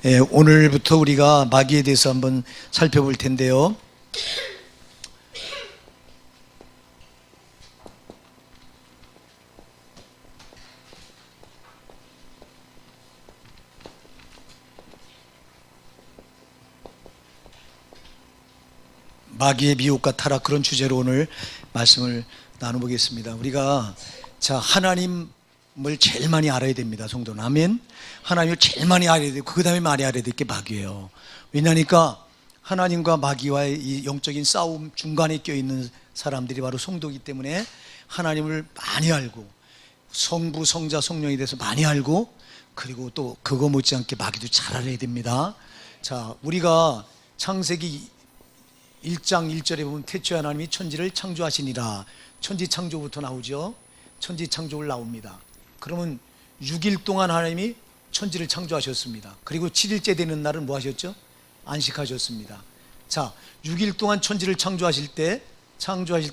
오늘부터 우리가 마귀에 대해서 한번 살펴볼 텐데요. 마귀의 미혹과 타락, 그런 주제로 오늘 말씀을 나눠보겠습니다. 우리가 하나님을 제일 많이 알아야 됩니다, 성도는. 아멘. 하나님을 제일 많이 알아야 되고 그 다음에 많이 알아야 될 게 마귀예요. 왜냐하니까 하나님과 마귀와의 이 영적인 싸움 중간에 껴있는 사람들이 바로 성도이기 때문에 하나님을 많이 알고 성부, 성자, 성령에 대해서 많이 알고, 그리고 또 그거 못지않게 마귀도 잘 알아야 됩니다. 우리가 창세기 1장 1절에 보면 태초에 하나님이 천지를 창조하시니라. 천지 창조부터 나오죠. 천지 창조를 나옵니다. 그러면 6일 동안 하나님이 천지를 창조하셨습니다. 그리고 7일째 되는 날은 뭐 하셨죠? 안식하셨습니다. 6일 동안 천지를 창조하실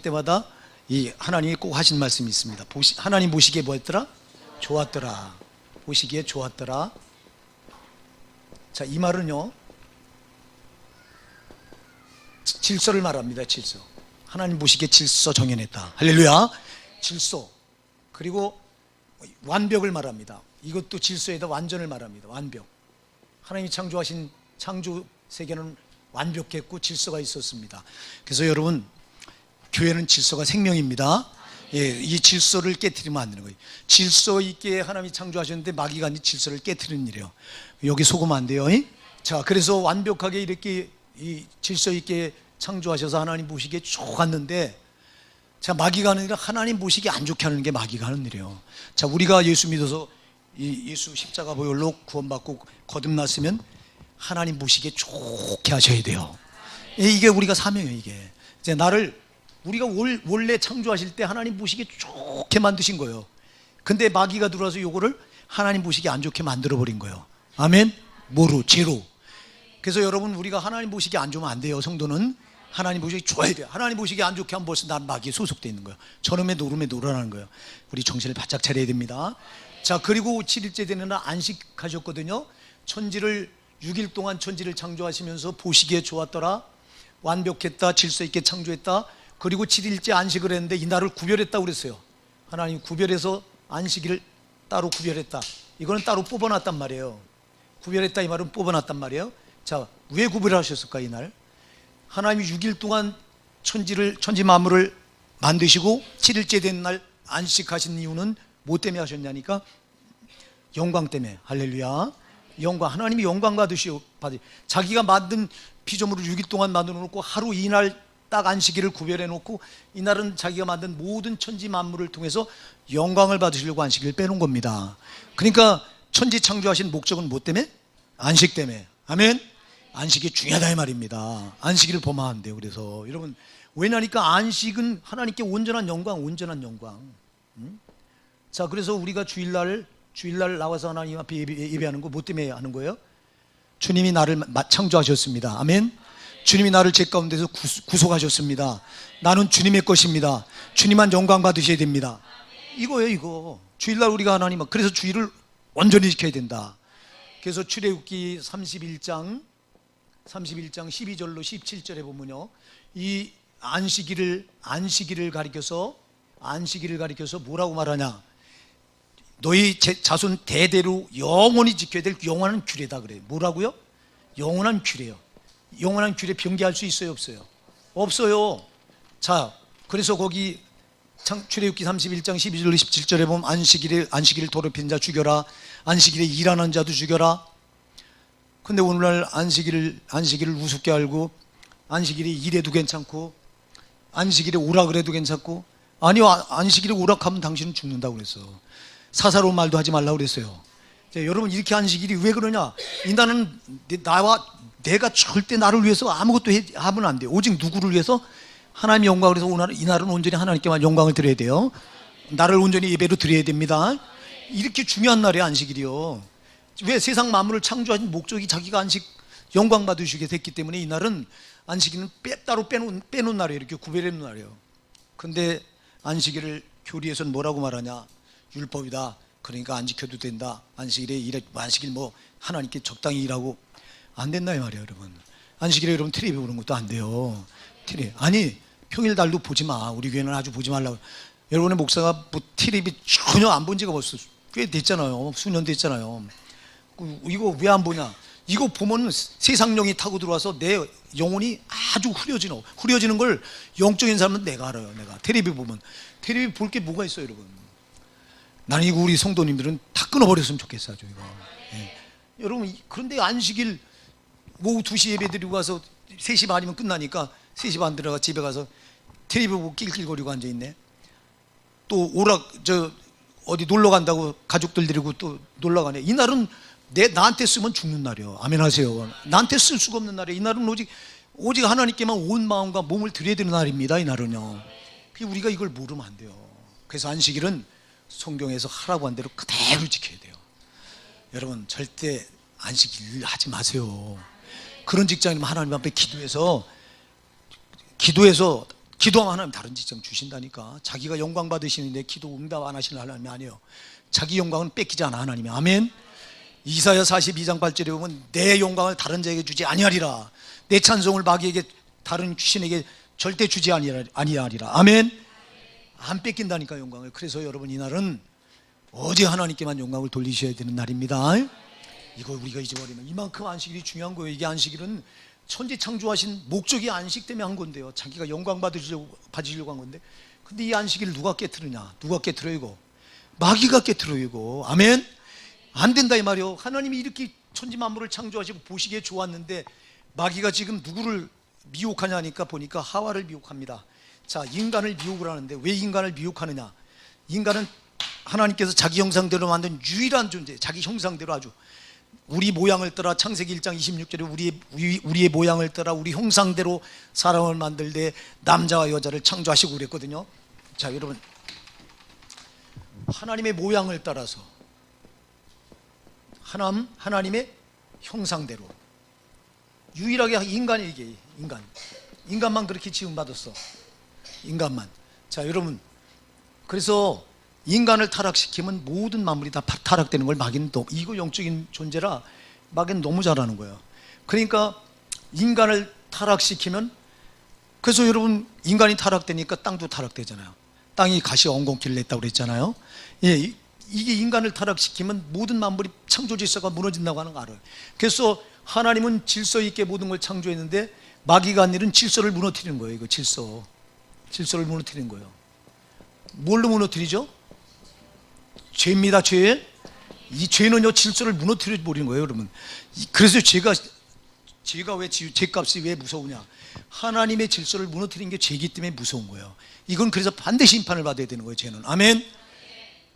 때마다 이 하나님이 꼭 하신 말씀이 있습니다. 하나님 보시기에 뭐였더라? 좋았더라. 보시기에 좋았더라. 이 말은요, 질서를 말합니다. 질서. 하나님 보시기에 질서 정해냈다. 할렐루야. 질서. 그리고 완벽을 말합니다. 이것도 질서에다 완전을 말합니다. 완벽. 하나님이 창조하신 창조 세계는 완벽했고 질서가 있었습니다. 그래서 여러분, 교회는 질서가 생명입니다. 이 질서를 깨트리면 안 되는 거예요. 질서 있게 하나님이 창조하셨는데 마귀가 이 질서를 깨트리는 일이에요. 여기 속으면 안 돼요. 그래서 완벽하게 이렇게 이 질서 있게 창조하셔서 하나님 보시기에 좋았는데, 마귀가 하는 일은 하나님 보시기에 안 좋게 하는 게 마귀가 하는 일이에요. 우리가 예수 믿어서 예수 십자가 보혈로 구원받고 거듭났으면 하나님 보시기에 좋게 하셔야 돼요. 이게 우리가 사명이에요. 이게 우리가 원래 창조하실 때 하나님 보시기에 좋게 만드신 거예요. 근데 마귀가 들어와서 요거를 하나님 보시기에 안 좋게 만들어 버린 거예요. 아멘. 죄로. 그래서 여러분, 우리가 하나님 보시기에 안 좋으면 안 돼요. 성도는 하나님 보시기에 좋아야 돼요. 하나님 보시기에 안 좋게 하면 벌써 난 마귀에 소속되어 있는 거예요. 저놈의 노름에 놀아나는 거예요. 우리 정신을 바짝 차려야 됩니다. 그리고 7일째 되는 날 안식하셨거든요. 6일 동안 천지를 창조하시면서 보시기에 좋았더라. 완벽했다. 질서 있게 창조했다. 그리고 7일째 안식을 했는데 이 날을 구별했다고 그랬어요. 하나님 구별해서 안식일을 따로 구별했다. 이거는 따로 뽑아놨단 말이에요. 구별했다 이 말은 뽑아놨단 말이에요. 왜 구별하셨을까? 이날 하나님이 6일 동안 천지 만물을 만드시고 7일째 된 날 안식하신 이유는 뭐 때문에 하셨냐니까 영광 때문에. 할렐루야. 영광. 하나님이 영광 받으시오. 자기가 만든 피조물을 6일 동안 만들어 놓고 하루 이날 딱 안식일을 구별해 놓고 이날은 자기가 만든 모든 천지 만물을 통해서 영광을 받으시려고 안식일을 빼놓은 겁니다. 그러니까 천지 창조하신 목적은 뭐 때문에? 안식 때문에. 아멘. 안식이 중요하다 이 말입니다. 안식일을 범하면 안 돼요. 그래서 여러분, 왜냐니까 안식은 하나님께 온전한 영광. 그래서 우리가 주일날 나와서 하나님 앞에 예배하는 거 뭐 때문에 하는 거예요? 주님이 나를 창조하셨습니다. 아멘. 주님이 나를 죄 가운데서 구속하셨습니다. 나는 주님의 것입니다. 주님만 영광 받으셔야 됩니다. 이거예요, 이거. 주일날 우리가 하나님, 그래서 주일을 온전히 지켜야 된다. 그래서 출애굽기 31장 12절로 17절에 보면요, 이 안식일을 가리켜서 뭐라고 말하냐? 너희 자손 대대로 영원히 지켜야 될 영원한 규례다 그래요. 뭐라고요? 영원한 규례요. 영원한 규례 변개할 수 있어요, 없어요? 없어요. 그래서 거기 출애굽기 31장 12절로 17절에 보면 안식일을 더럽힌 자 죽여라. 안식일에 일하는 자도 죽여라. 근데 오늘날 안식일을 우습게 알고 안식일에 일해도 괜찮고 안식일에 오라 그래도 괜찮고, 아니요, 안식일에 오락하면 당신은 죽는다고 그랬어. 사사로운 말도 하지 말라고 그랬어요. 여러분, 이렇게 안식일이 왜 그러냐? 이날은 내가 절대 나를 위해서 아무것도 하면 안 돼요. 오직 누구를 위해서? 하나님의 영광을 위해서. 이날은 온전히 하나님께만 영광을 드려야 돼요. 나를 온전히 예배로 드려야 됩니다. 이렇게 중요한 날이에요, 안식일이요. 왜? 세상 만물을 창조하신 목적이 자기가 영광 받으시게 됐기 때문에 이날은 안식일은 따로 빼놓은 날이에요. 이렇게 구별해 놓은 날이에요. 근데 안식일을 교리에서는 뭐라고 말하냐? 율법이다. 그러니까 안 지켜도 된다. 안식일 하나님께 적당히 일하고 안 된다 이 말이에요, 여러분. 안식일에 여러분 텔레비 보는 것도 안 돼요. 아니 평일 달도 보지 마. 우리 교회는 아주 보지 말라고. 여러분의 목사가 뭐 텔레비 전혀 안 본 지가 벌써 꽤 됐잖아요. 수년 됐잖아요. 이거 왜 안 보냐? 이거 보면 세상령이 타고 들어와서 내 영혼이 아주 흐려지는 걸 영적인 사람은 내가 알아요. 내가 텔레비 보면 텔레비 볼 게 뭐가 있어요, 여러분? 나는 이거 우리 성도님들은 다 끊어버렸으면 좋겠어요, 이거. 예. 여러분 그런데 안식일 오후 2시 예배 드리고 가서 3시 반이면 끝나니까 3시 반 들어가 집에 가서 텔레비 보고 낄낄거리고 앉아있네. 또 어디 놀러 간다고 가족들 데리고 또 놀러 가네. 이날은 나한테 쓰면 죽는 날이요. 아멘 하세요. 나한테 쓸 수가 없는 날이에요. 이날은 오직 하나님께만 온 마음과 몸을 드려야 되는 날입니다. 이날은요. 우리가 이걸 모르면 안 돼요. 그래서 안식일은 성경에서 하라고 한 대로 그대로 지켜야 돼요. 여러분 절대 안식일 하지 마세요. 그런 직장이면 하나님 앞에 기도하면 하나님 다른 직장 주신다니까. 자기가 영광 받으시는데 기도 응답 안 하시는 하나님이 아니에요. 자기 영광은 뺏기지 않아 하나님이. 아멘. 이사야 42장 8절에 보면 내 영광을 다른 자에게 주지 아니하리라. 내 찬송을 마귀에게 다른 귀신에게 절대 주지 아니하리라. 아멘. 안 뺏긴다니까 영광을. 그래서 여러분 이날은 오직 하나님께만 영광을 돌리셔야 되는 날입니다. 이거 우리가 잊어버리면 이만큼 안식일이 중요한 거예요. 이게 안식일은 천지 창조하신 목적이 안식 때문에 한 건데요. 자기가 영광 받으시려고 한 건데, 근데 이 안식일을 누가 깨트리냐? 누가 깨트려? 이거 마귀가 깨트려. 이거 아멘. 안 된다 이 말이요. 하나님이 이렇게 천지 만물을 창조하시고 보시기에 좋았는데 마귀가 지금 누구를 미혹하냐니까 보니까 하와를 미혹합니다. 자, 인간을 미혹을 하는데 왜 인간을 미혹하느냐? 인간은 하나님께서 자기 형상대로 만든 유일한 존재, 자기 형상대로 아주 우리 모양을 따라 창세기 1장 26절에 우리의 모양을 따라 우리 형상대로 사람을 만들되 남자와 여자를 창조하시고 그랬거든요. 자, 여러분 하나님의 모양을 따라서 하나님의 형상대로 유일하게 인간이 이게 인간만 그렇게 지음받았어. 인간만. 자, 여러분 그래서 인간을 타락시키면 모든 만물이 다 타락되는 걸 마귀는 또 이거 영적인 존재라 마귀는 너무 잘하는 거예요. 그러니까 인간을 타락시키면 그래서 여러분 인간이 타락되니까 땅도 타락되잖아요. 땅이 가시 엉겅퀴를 냈다고 그랬잖아요. 예, 이게 인간을 타락시키면 모든 만물이 창조 질서가 무너진다고 하는 거 알아요. 그래서 하나님은 질서 있게 모든 걸 창조했는데 마귀가 한 일은 질서를 무너뜨리는 거예요. 이거 질서를 무너뜨리는 거예요. 뭘로 무너뜨리죠? 죄입니다. 죄. 이 죄는요 질서를 무너뜨려 버리는 거예요, 여러분. 그래서 죄가 왜 죄값이 왜 무서우냐? 하나님의 질서를 무너뜨리는 게 죄이기 때문에 무서운 거예요. 이건 그래서 반드시 심판을 받아야 되는 거예요, 죄는. 아멘.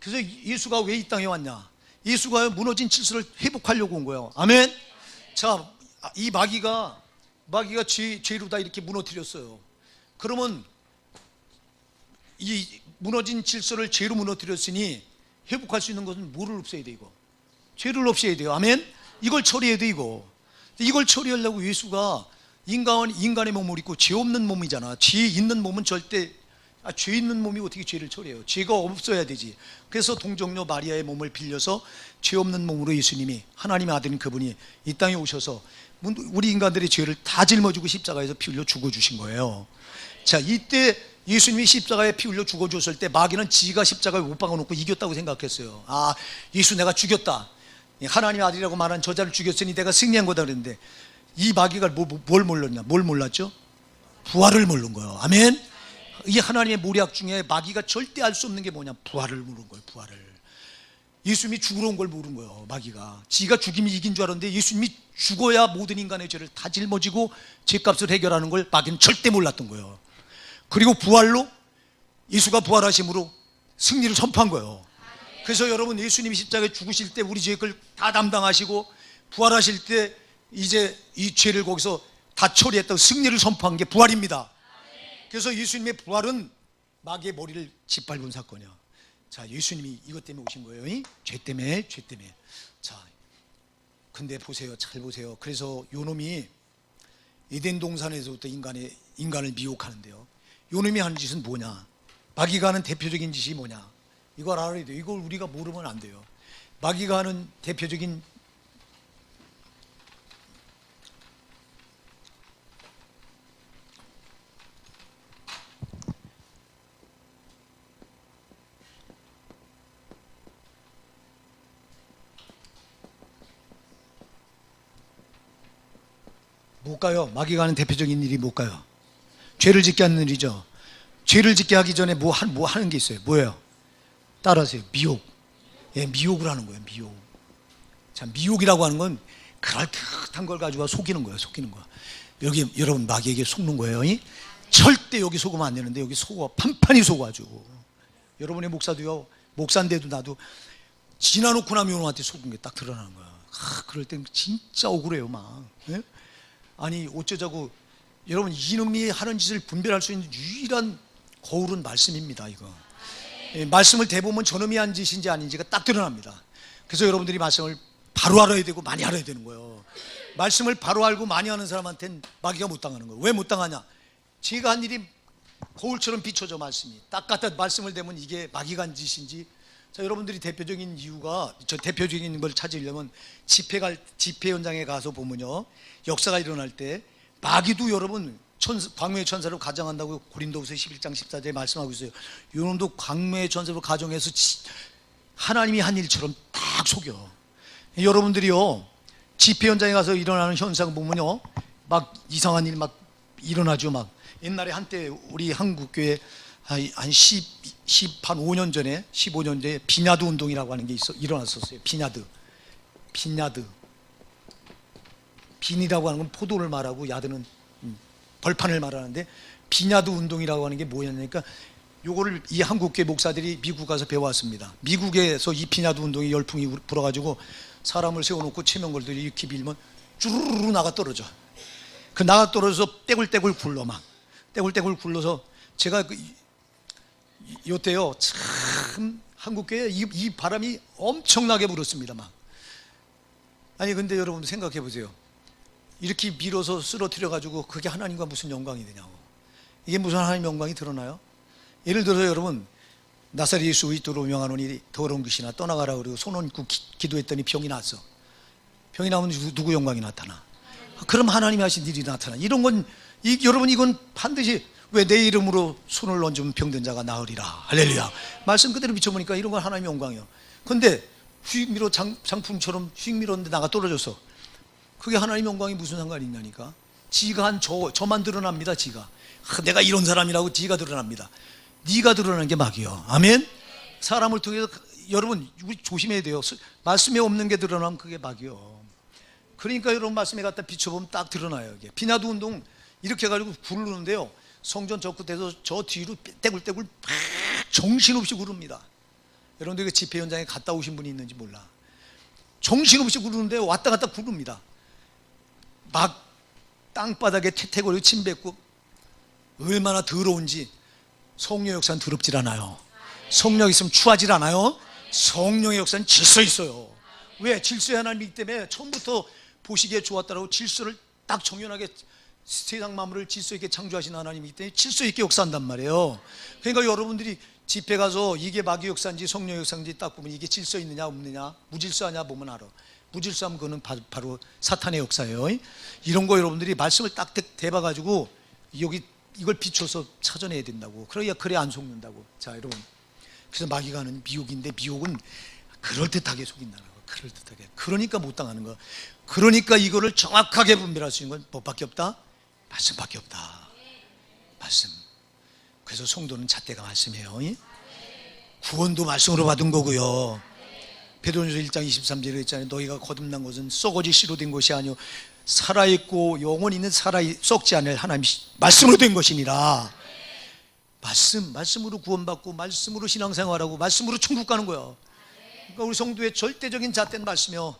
그래서 예수가 왜 이 땅에 왔냐? 예수가 무너진 질서를 회복하려고 온 거예요. 아멘. 자, 이 마귀가 죄로 다 이렇게 무너뜨렸어요. 그러면 이 무너진 질서를 죄로 무너뜨렸으니 회복할 수 있는 것은 뭐를 없애야 돼? 이거 죄를 없애야 돼요. 아멘. 이걸 처리해야 돼. 이걸 처리하려고 예수가 인간의 몸을 입고 죄 없는 몸이잖아. 죄 있는 몸은 절대 죄 있는 몸이 어떻게 죄를 처리해요? 죄가 없어야 되지. 그래서 동정녀 마리아의 몸을 빌려서 죄 없는 몸으로 예수님이 하나님의 아들인 그분이 이 땅에 오셔서 우리 인간들의 죄를 다 짊어지고 십자가에서 피 흘려 죽어주신 거예요. 자, 이때 예수님이 십자가에 피 흘려 죽어줬을 때 마귀는 지가 십자가에 못 박아놓고 이겼다고 생각했어요. 아, 예수 내가 죽였다. 하나님의 아들이라고 말한 저자를 죽였으니 내가 승리한 거다 그랬는데 이 마귀가 뭘 몰랐냐? 뭘 몰랐죠? 부활을 모른 거예요. 아멘. 이 하나님의 모략 중에 마귀가 절대 알 수 없는 게 뭐냐? 부활을 모른 거예요. 부활을. 예수님이 죽으러 온 걸 모른 거예요. 마귀가. 지가 죽임이 이긴 줄 알았는데 예수님이 죽어야 모든 인간의 죄를 다 짊어지고 죄값을 해결하는 걸 마귀는 절대 몰랐던 거예요. 그리고 부활로 예수가 부활하심으로 승리를 선포한 거예요. 그래서 여러분 예수님이 십자가에 죽으실 때 우리 죄를 다 담당하시고 부활하실 때 이제 이 죄를 거기서 다 처리했다고 승리를 선포한 게 부활입니다. 그래서 예수님의 부활은 마귀의 머리를 짓밟은 사건이야. 자, 예수님이 이것 때문에 오신 거예요. 죄 때문에. 자, 근데 보세요. 잘 보세요. 그래서 요놈이 에덴 동산에서부터 인간을 미혹하는데요. 요놈이 하는 짓은 뭐냐? 마귀가 하는 대표적인 짓이 뭐냐? 이걸 알아야 돼요. 이걸 우리가 모르면 안 돼요. 마귀가 하는 대표적인 못 가요. 마귀가 하는 대표적인 일이 못 가요. 죄를 짓게 하는 일이죠. 죄를 짓게 하기 전에 뭐 하는 게 있어요. 뭐예요? 따라하세요. 미혹. 예, 미혹을 하는 거예요. 미혹. 자, 미혹이라고 하는 건 그럴듯한 걸 가지고 속이는 거예요. 속이는 거. 여기 여러분 마귀에게 속는 거예요. 절대 여기 속으면 안 되는데 여기 속어. 판판히 속아가지고. 여러분의 목사도요. 목사인데도 나도 지나놓고 나면 요놈한테 속은 게 딱 드러나는 거야. 그럴 땐 진짜 억울해요. 막. 예? 아니 어쩌자고. 여러분 이놈이 하는 짓을 분별할 수 있는 유일한 거울은 말씀입니다. 이거. 예, 말씀을 대보면 저놈이 한 짓인지 아닌지가 딱 드러납니다. 그래서 여러분들이 말씀을 바로 알아야 되고 많이 알아야 되는 거예요. 말씀을 바로 알고 많이 하는 사람한테는 마귀가 못 당하는 거예요. 왜 못 당하냐? 제가 한 일이 거울처럼 비춰져. 말씀이 딱 갖다 말씀을 대면 이게 마귀가 한 짓인지. 자, 여러분들이 대표적인 이유가, 저 대표적인 걸 찾으려면 집회 현장에 가서 보면요, 역사가 일어날 때 마귀도 여러분 광명의 천사로 가정한다고 고린도후서 11장 14절에 말씀하고 있어요. 요놈도 광명의 천사로 가정해서 하나님이 한 일처럼 딱 속여. 여러분들이요 집회 현장에 가서 일어나는 현상 보면요 막 이상한 일 막 일어나죠. 막 옛날에 한때 우리 한국교회 한 15년 전에 비냐드 운동이라고 하는 게 일어났었어요. 빈이라고 하는 건 포도를 말하고 야드는 벌판을 말하는데, 비냐드 운동이라고 하는 게 뭐였냐니까, 요거를 이 한국교회 목사들이 미국 가서 배워왔습니다. 미국에서 이 비냐드 운동이 열풍이 불어가지고 사람을 세워놓고 체면걸들이 이렇게 밀면 쭈르르 나가 떨어져. 그 나가 떨어져서 떼굴떼굴 굴러. 막 떼굴떼굴 굴러서 제가 요때요 참 한국교회 이 바람이 엄청나게 불었습니다. 막. 아니 근데 여러분 생각해 보세요. 이렇게 밀어서 쓰러뜨려 가지고 그게 하나님과 무슨 영광이 되냐고. 이게 무슨 하나님 영광이 드러나요? 예를 들어서 여러분 나사렛 예수 그리스도로 명하노니 더러운 귀신아 떠나가라 그러고 손 얹고 기도했더니 병이 났어. 병이 나오면 누구 영광이 나타나? 그럼 하나님이 하신 일이 나타나. 이런 건 여러분 이건 반드시, 왜 내 이름으로 손을 얹으면 병든 자가 나으리라. 할렐루야. 말씀 그대로 비춰보니까 이런 건 하나님의 영광이에요. 근데 휙 밀어 장풍처럼 휙 밀었는데 나가 떨어졌어. 그게 하나님의 영광이 무슨 상관이 있냐니까. 지가 한 저만 드러납니다. 지가 내가 이런 사람이라고 지가 드러납니다. 네가 드러나는 게 마귀요. 아멘. 사람을 통해서 여러분 우리 조심해야 돼요. 말씀에 없는 게 드러나면 그게 마귀요. 그러니까 여러분 말씀에 갖다 비춰보면 딱 드러나요. 이게 비냐드 운동 이렇게 해가지고 구르는데요, 성전 저 끝에서 저 뒤로 떼굴떼굴 정신없이 구릅니다. 여러분들 그 집회 현장에 갔다 오신 분이 있는지 몰라. 정신없이 구르는데 왔다 갔다 구릅니다. 막 땅바닥에 퇴퇴거리고 침 뱉고. 얼마나 더러운지. 성령의 역사는 더럽질 않아요. 성령 있으면 추하질 않아요. 성령의 역사는 질서 있어요. 왜? 질서의 하나님이기 때문에 처음부터 보시기에 좋았다라고 질서를 딱 정연하게, 세상 만물을 질서 있게 창조하신 하나님이기 때문에 질서 있게 역사한단 말이에요. 그러니까 여러분들이 집회 가서 이게 마귀 역사인지 성령 역사인지 딱 보면 이게 질서 있느냐 없느냐, 무질서하냐 보면 알아. 무질서하면 그거는 바로 사탄의 역사예요. 이런 거 여러분들이 말씀을 딱 대봐가지고 여기 이걸 비춰서 찾아내야 된다고. 그래 안 속는다고. 자 여러분, 그래서 마귀가 하는 미혹인데, 미혹은 그럴듯하게 속인다는 거. 그럴듯하게. 그러니까 못 당하는 거. 그러니까 이거를 정확하게 분별할 수 있는 건 뭐밖에 없다? 말씀밖에 없다. 말씀. 그래서 성도는 잣대가 말씀이에요. 구원도 말씀으로 받은 거고요. 베드로전서 1장 23절에 있잖아요. 너희가 거듭난 것은 썩어지 씨로 된 것이 아니요 살아있고 영원히 있는 썩지 않을 하나님 말씀으로 된 것이니라. 말씀으로 구원받고 말씀으로 신앙생활하고 말씀으로 천국 가는 거야. 그러니까 우리 성도의 절대적인 잣대는 말씀이요.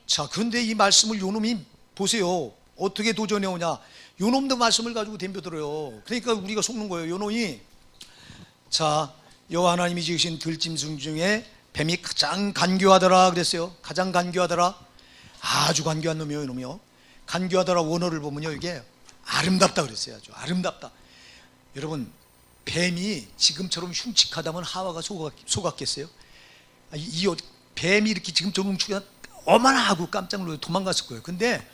자, 그런데 이 말씀을 요놈이 보세요. 어떻게 도전해 오냐. 요놈도 말씀을 가지고 덤벼들어요. 그러니까 우리가 속는 거예요. 요놈이. 자, 여호와 하나님이 지으신 들짐승 중에 뱀이 가장 간교하더라 그랬어요. 가장 간교하더라. 아주 간교한 놈이요, 이놈이요. 간교하더라 원어를 보면요, 이게 아름답다 그랬어요. 아주 아름답다. 여러분, 뱀이 지금처럼 흉측하다면 하와가 속았겠어요? 이 뱀이 이렇게 지금처럼 흉측하다 어마나 깜짝 놀라서 도망갔을 거예요. 근데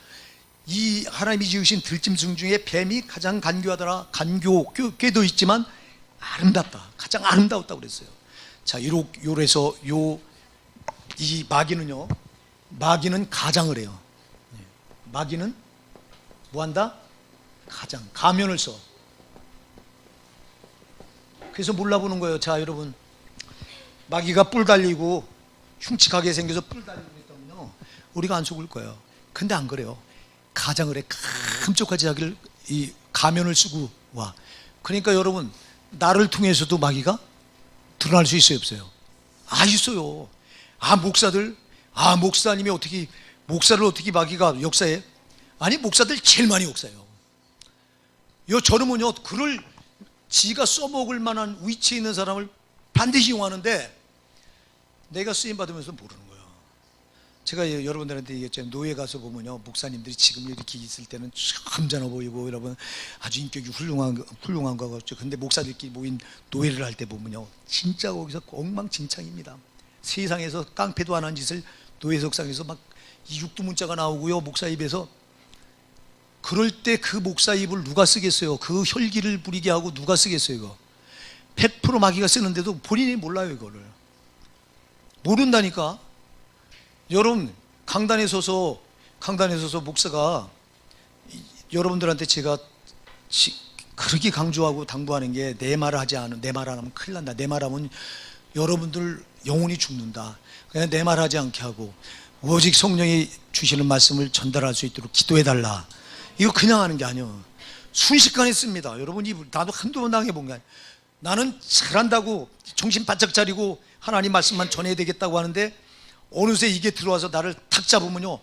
이 하나님이 지으신 들짐승 중에 뱀이 가장 간교하더라. 간교도 있지만 아름답다. 가장 아름다웠다고 그랬어요. 자, 요래서 이 마귀는 가장을 해요. 마귀는 뭐 한다? 가장, 가면을 써. 그래서 몰라보는 거예요. 자, 여러분, 마귀가 뿔 달리고 흉측하게 생겨서 뿔 달리고 있다면요, 우리가 안 속을 거예요. 근데 안 그래요. 가장을 해. 깜짝하지 하기를 이 가면을 쓰고 와. 그러니까 여러분, 나를 통해서도 마귀가 드러날 수 있어요, 없어요? 아, 있어요. 아, 목사들, 아, 목사님이 어떻게, 목사를 어떻게 마귀가 역사해? 아니, 목사들 제일 많이 역사해요. 저놈은요, 그를 지가 써먹을 만한 위치에 있는 사람을 반드시 이용하는데, 내가 쓰임받으면서 모르는 거예요. 제가 여러분들한테 얘기했잖아요. 노예 가서 보면요, 목사님들이 지금 이렇게 있을 때는 점잖아 보이고, 여러분 아주 인격이 훌륭한 거 같죠. 근데 목사들끼리 모인 노예를 할 때 보면요, 진짜 거기서 엉망진창입니다. 세상에서 깡패도 안 한 짓을 노예 석상에서 막 이 육두문자가 나오고요, 목사 입에서. 그럴 때 그 목사 입을 누가 쓰겠어요? 그 혈기를 부리게 하고 누가 쓰겠어요? 이거 100% 마귀가 쓰는데도 본인이 몰라요. 이거를 모른다니까. 여러분, 강단에 서서 목사가, 여러분들한테 제가 그렇게 강조하고 당부하는 게, 내 말 하지 않으면, 내 말 안 하면 큰일 난다. 내 말 하면 여러분들 영혼이 죽는다. 그냥 내 말 하지 않게 하고 오직 성령이 주시는 말씀을 전달할 수 있도록 기도해달라. 이거 그냥 하는 게 아니에요. 순식간에 씁니다. 여러분이, 나도 한두 번 당해본 게 아니에요. 나는 잘한다고 정신 바짝 차리고 하나님 말씀만 전해야 되겠다고 하는데, 어느새 이게 들어와서 나를 탁 잡으면요,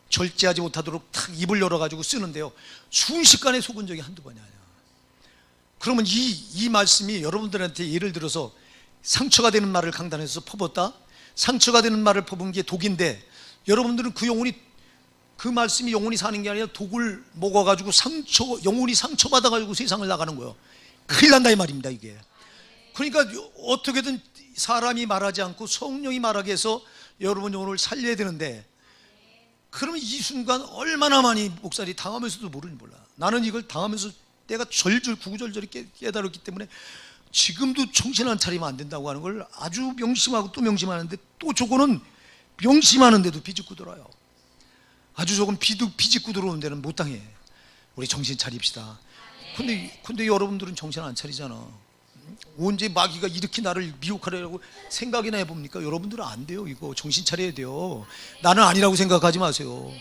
절제하지 못하도록 탁 입을 열어가지고 쓰는데요, 순식간에 속은 적이 한두 번이 아니야. 그러면 이 말씀이 여러분들한테, 예를 들어서 상처가 되는 말을 강단에서 퍼붓다, 상처가 되는 말을 퍼부은 게 독인데, 여러분들은 그 말씀이 영혼이 사는 게 아니라 독을 먹어가지고 영혼이 상처받아가지고 세상을 나가는 거예요. 큰일 난다 이 말입니다, 이게. 그러니까 어떻게든 사람이 말하지 않고 성령이 말하게 해서 여러분 영혼을 살려야 되는데, 그러면 이 순간 얼마나 많이 목사들이 당하면서도 모르니 몰라. 나는 이걸 당하면서 내가 구구절절히 깨달았기 때문에 지금도 정신 안 차리면 안 된다고 하는 걸 아주 명심하고 또 명심하는데, 또 저거는 명심하는데도 비집고 돌아요. 아주 조금 비집고 들어오는 데는 못 당해. 우리 정신 차립시다. 근데 여러분들은 정신 안 차리잖아. 언제 마귀가 이렇게 나를 미혹하려고 생각이나 해봅니까? 여러분들은 안 돼요. 이거 정신 차려야 돼요. 나는 아니라고 생각하지 마세요.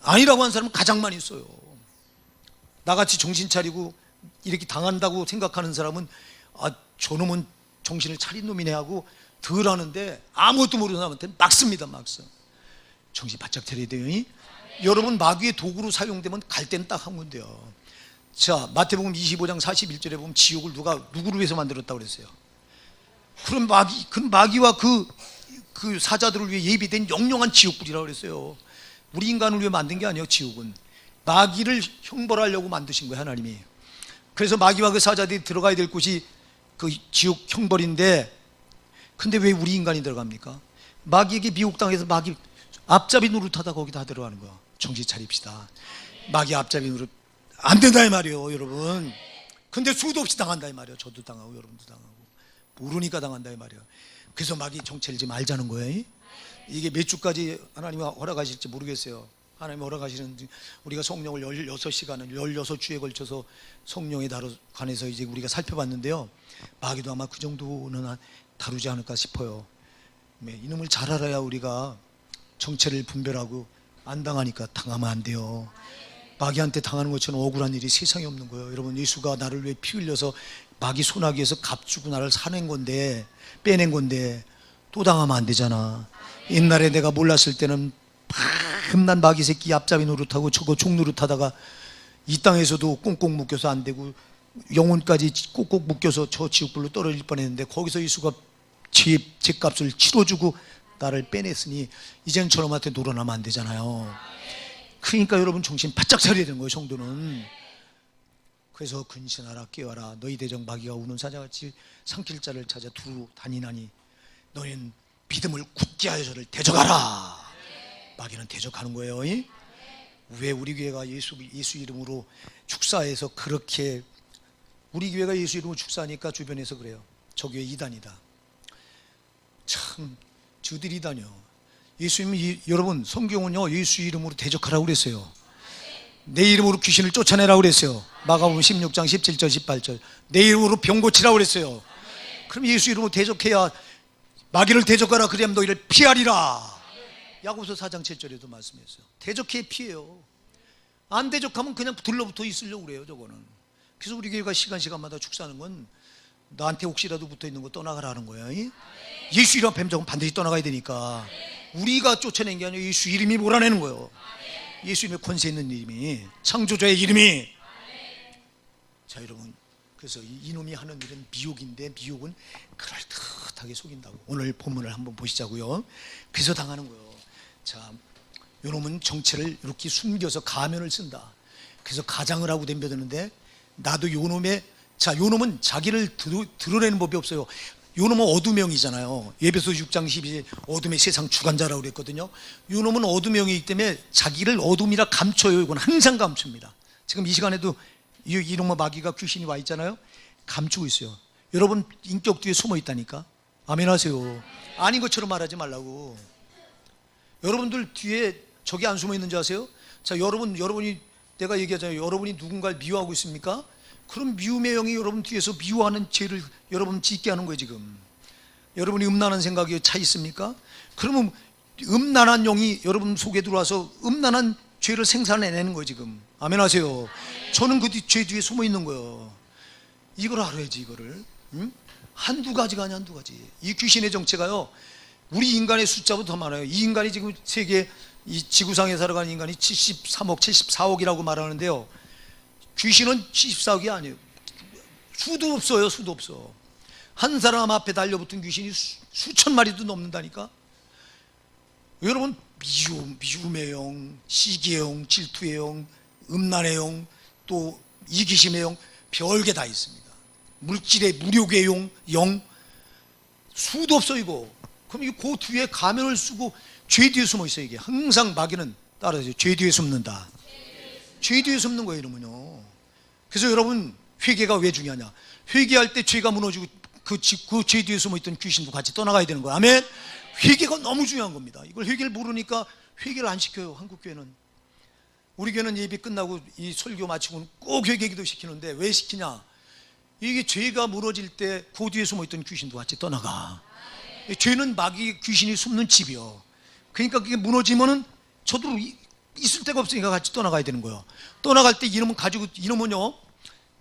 아니라고 하는 사람은 가장 많이 있어요. 나같이 정신 차리고 이렇게 당한다고 생각하는 사람은, 아, 저놈은 정신을 차린 놈이네 하고 덜 하는데, 아무것도 모르는 사람한테는 막 씁니다. 막 써. 정신 바짝 차려야 돼요. 여러분, 마귀의 도구로 사용되면 갈 때는 딱 한 군데요. 자, 마태복음 25장 41절에 보면 지옥을 누구를 위해서 만들었다고 그랬어요? 그럼 마귀와 그 사자들을 위해 예비된 영영한 지옥불이라고 그랬어요. 우리 인간을 위해 만든 게 아니에요. 지옥은 마귀를 형벌하려고 만드신 거예요, 하나님이. 그래서 마귀와 그 사자들이 들어가야 될 곳이 그 지옥 형벌인데, 근데 왜 우리 인간이 들어갑니까? 마귀에게 미혹당해서 마귀 앞잡이 노릇하다 거기다 들어가는 거야. 정신 차립시다. 마귀 앞잡이 노릇 안 된다 이 말이에요, 여러분. 근데 수도 없이 당한다 이 말이에요. 저도 당하고 여러분도 당하고, 모르니까 당한다 이 말이에요. 그래서 마귀 정체를 좀 알자는 거예요. 이게 몇 주까지 하나님이 허락하실지 모르겠어요. 하나님이 허락하시는, 우리가 성령을 16시간을 16주에 걸쳐서 성령에 관해서 이제 우리가 살펴봤는데요, 마귀도 아마 그 정도는 다루지 않을까 싶어요. 이놈을 잘 알아야 우리가 정체를 분별하고, 안 당하니까 당하면 안 돼요. 마귀한테 당하는 것처럼 억울한 일이 세상에 없는 거예요. 여러분, 예수가 나를 위해 피 흘려서 마귀 손아귀에서 값주고 나를 사낸 건데, 빼낸 건데 또 당하면 안 되잖아. 옛날에 내가 몰랐을 때는 밤낮 마귀 새끼 앞잡이 노릇하고 저거 종 노릇하다가 이 땅에서도 꽁꽁 묶여서 안 되고 영혼까지 꼭꼭 묶여서 저 지옥불로 떨어질 뻔했는데, 거기서 예수가 제 값을 치러주고 나를 빼냈으니 이제는 저놈한테 놀아나면 안 되잖아요. 그러니까 여러분, 정신 바짝 차려야 되는 거예요, 성도는. 그래서 근신하라, 깨어라. 너희 대적 마귀가 우는 사자같이 삼킬 자를 찾아 두루 다니나니 너희는 믿음을 굳게 하여 저를 대적하라. 마귀는 대적하는 거예요. 왜 우리 교회가 예수 이름으로 축사해서 그렇게, 우리 교회가 예수 이름으로 축사하니까 주변에서 그래요. 저 교회 이단이다. 참, 저들이 이단이요. 여러분, 성경은요, 예수 이름으로 대적하라고 그랬어요. 내 이름으로 귀신을 쫓아내라고 그랬어요. 마가복음 16장 17절 18절. 내 이름으로 병 고치라고 그랬어요. 그럼 예수 이름으로 대적해야, 마귀를 대적하라 그리하면 너희를 피하리라. 야고보서 4장 7절에도 말씀했어요. 대적해 피해요. 안 대적하면 그냥 들러붙어 있으려고 그래요. 저거는. 그래서 우리 교회가 시간마다 축사하는 건 나한테 혹시라도 붙어있는 거 떠나가라는 거예요. 예수 이름 뱀 적은 반드시 떠나가야 되니까. 우리가 쫓아낸 게 아니라 예수 이름이 몰아내는 거예요. 예수 이름의 권세 있는 이름이, 창조자의 이름이. 자 여러분, 그래서 이놈이 하는 일은 미혹인데, 미혹은 그럴듯하게 속인다고. 오늘 본문을 한번 보시자고요. 그래서 당하는 거예요. 자, 요놈은 정체를 이렇게 숨겨서 가면을 쓴다. 그래서 가장을 하고 덤벼드는데, 나도 요놈의, 자 요놈은 자기를 드러내는 법이 없어요. 요놈은 어두명이잖아요. 예배소 6장 12절 어둠의 세상 주관자라고 그랬거든요. 요놈은 어두명이기 때문에 자기를 어둠이라 감춰요. 이건 항상 감춥니다. 지금 이 시간에도 이놈의 마귀가, 귀신이 와 있잖아요. 감추고 있어요. 여러분 인격 뒤에 숨어 있다니까. 아멘 하세요. 아닌 것처럼 말하지 말라고. 여러분들 뒤에 저기 안 숨어 있는지 아세요? 자 여러분이, 내가 얘기하잖아요. 여러분이 누군가를 미워하고 있습니까? 그럼 미움의 영이 여러분 뒤에서 미워하는 죄를 여러분 짓게 하는 거예요. 지금 여러분이 음란한 생각이 차 있습니까? 그러면 음란한 영이 여러분 속에 들어와서 음란한 죄를 생산해내는 거예요. 지금 아멘 하세요. 저는 그 죄 뒤에 숨어 있는 거예요. 이걸 알아야지. 이거를 한두 가지가 아니야. 한두 가지. 이 귀신의 정체가요, 우리 인간의 숫자보다 더 많아요. 이 인간이 지금 세계, 이 지구상에 살아가는 인간이 73억 74억이라고 말하는데요, 귀신은 74억이 아니에요. 수도 없어요. 수도 없어. 한 사람 앞에 달려붙은 귀신이 수천 마리도 넘는다니까. 여러분, 미움의 영, 시기의 영, 질투의 영, 음란의 영, 또 이기심의 영, 별게 다 있습니다. 물질의 무력의 영, 수도 없어. 이거 그럼 이거 그 뒤에 가면을 쓰고 죄 뒤에 숨어 있어요. 이게 항상 마귀는 따라서 죄 뒤에 숨는다. 죄 뒤에 숨는 거예요. 이러면요. 그래서 여러분, 회개가 왜 중요하냐? 회개할 때 죄가 무너지고 그 죄 뒤에 숨어있던 귀신도 같이 떠나가야 되는 거예요. 아멘. 회개가 너무 중요한 겁니다. 이걸 회개를 모르니까 회개를 안 시켜요. 한국교회는. 우리 교회는 예배 끝나고 이 설교 마치고는 꼭 회개 기도 시키는데, 왜 시키냐? 이게 죄가 무너질 때 그 뒤에 숨어있던 귀신도 같이 떠나가. 죄는 마귀, 귀신이 숨는 집이요. 그러니까 그게 무너지면은 저도 있을 데가 없으니까 같이 떠나가야 되는 거예요. 떠나갈 때 이놈은요,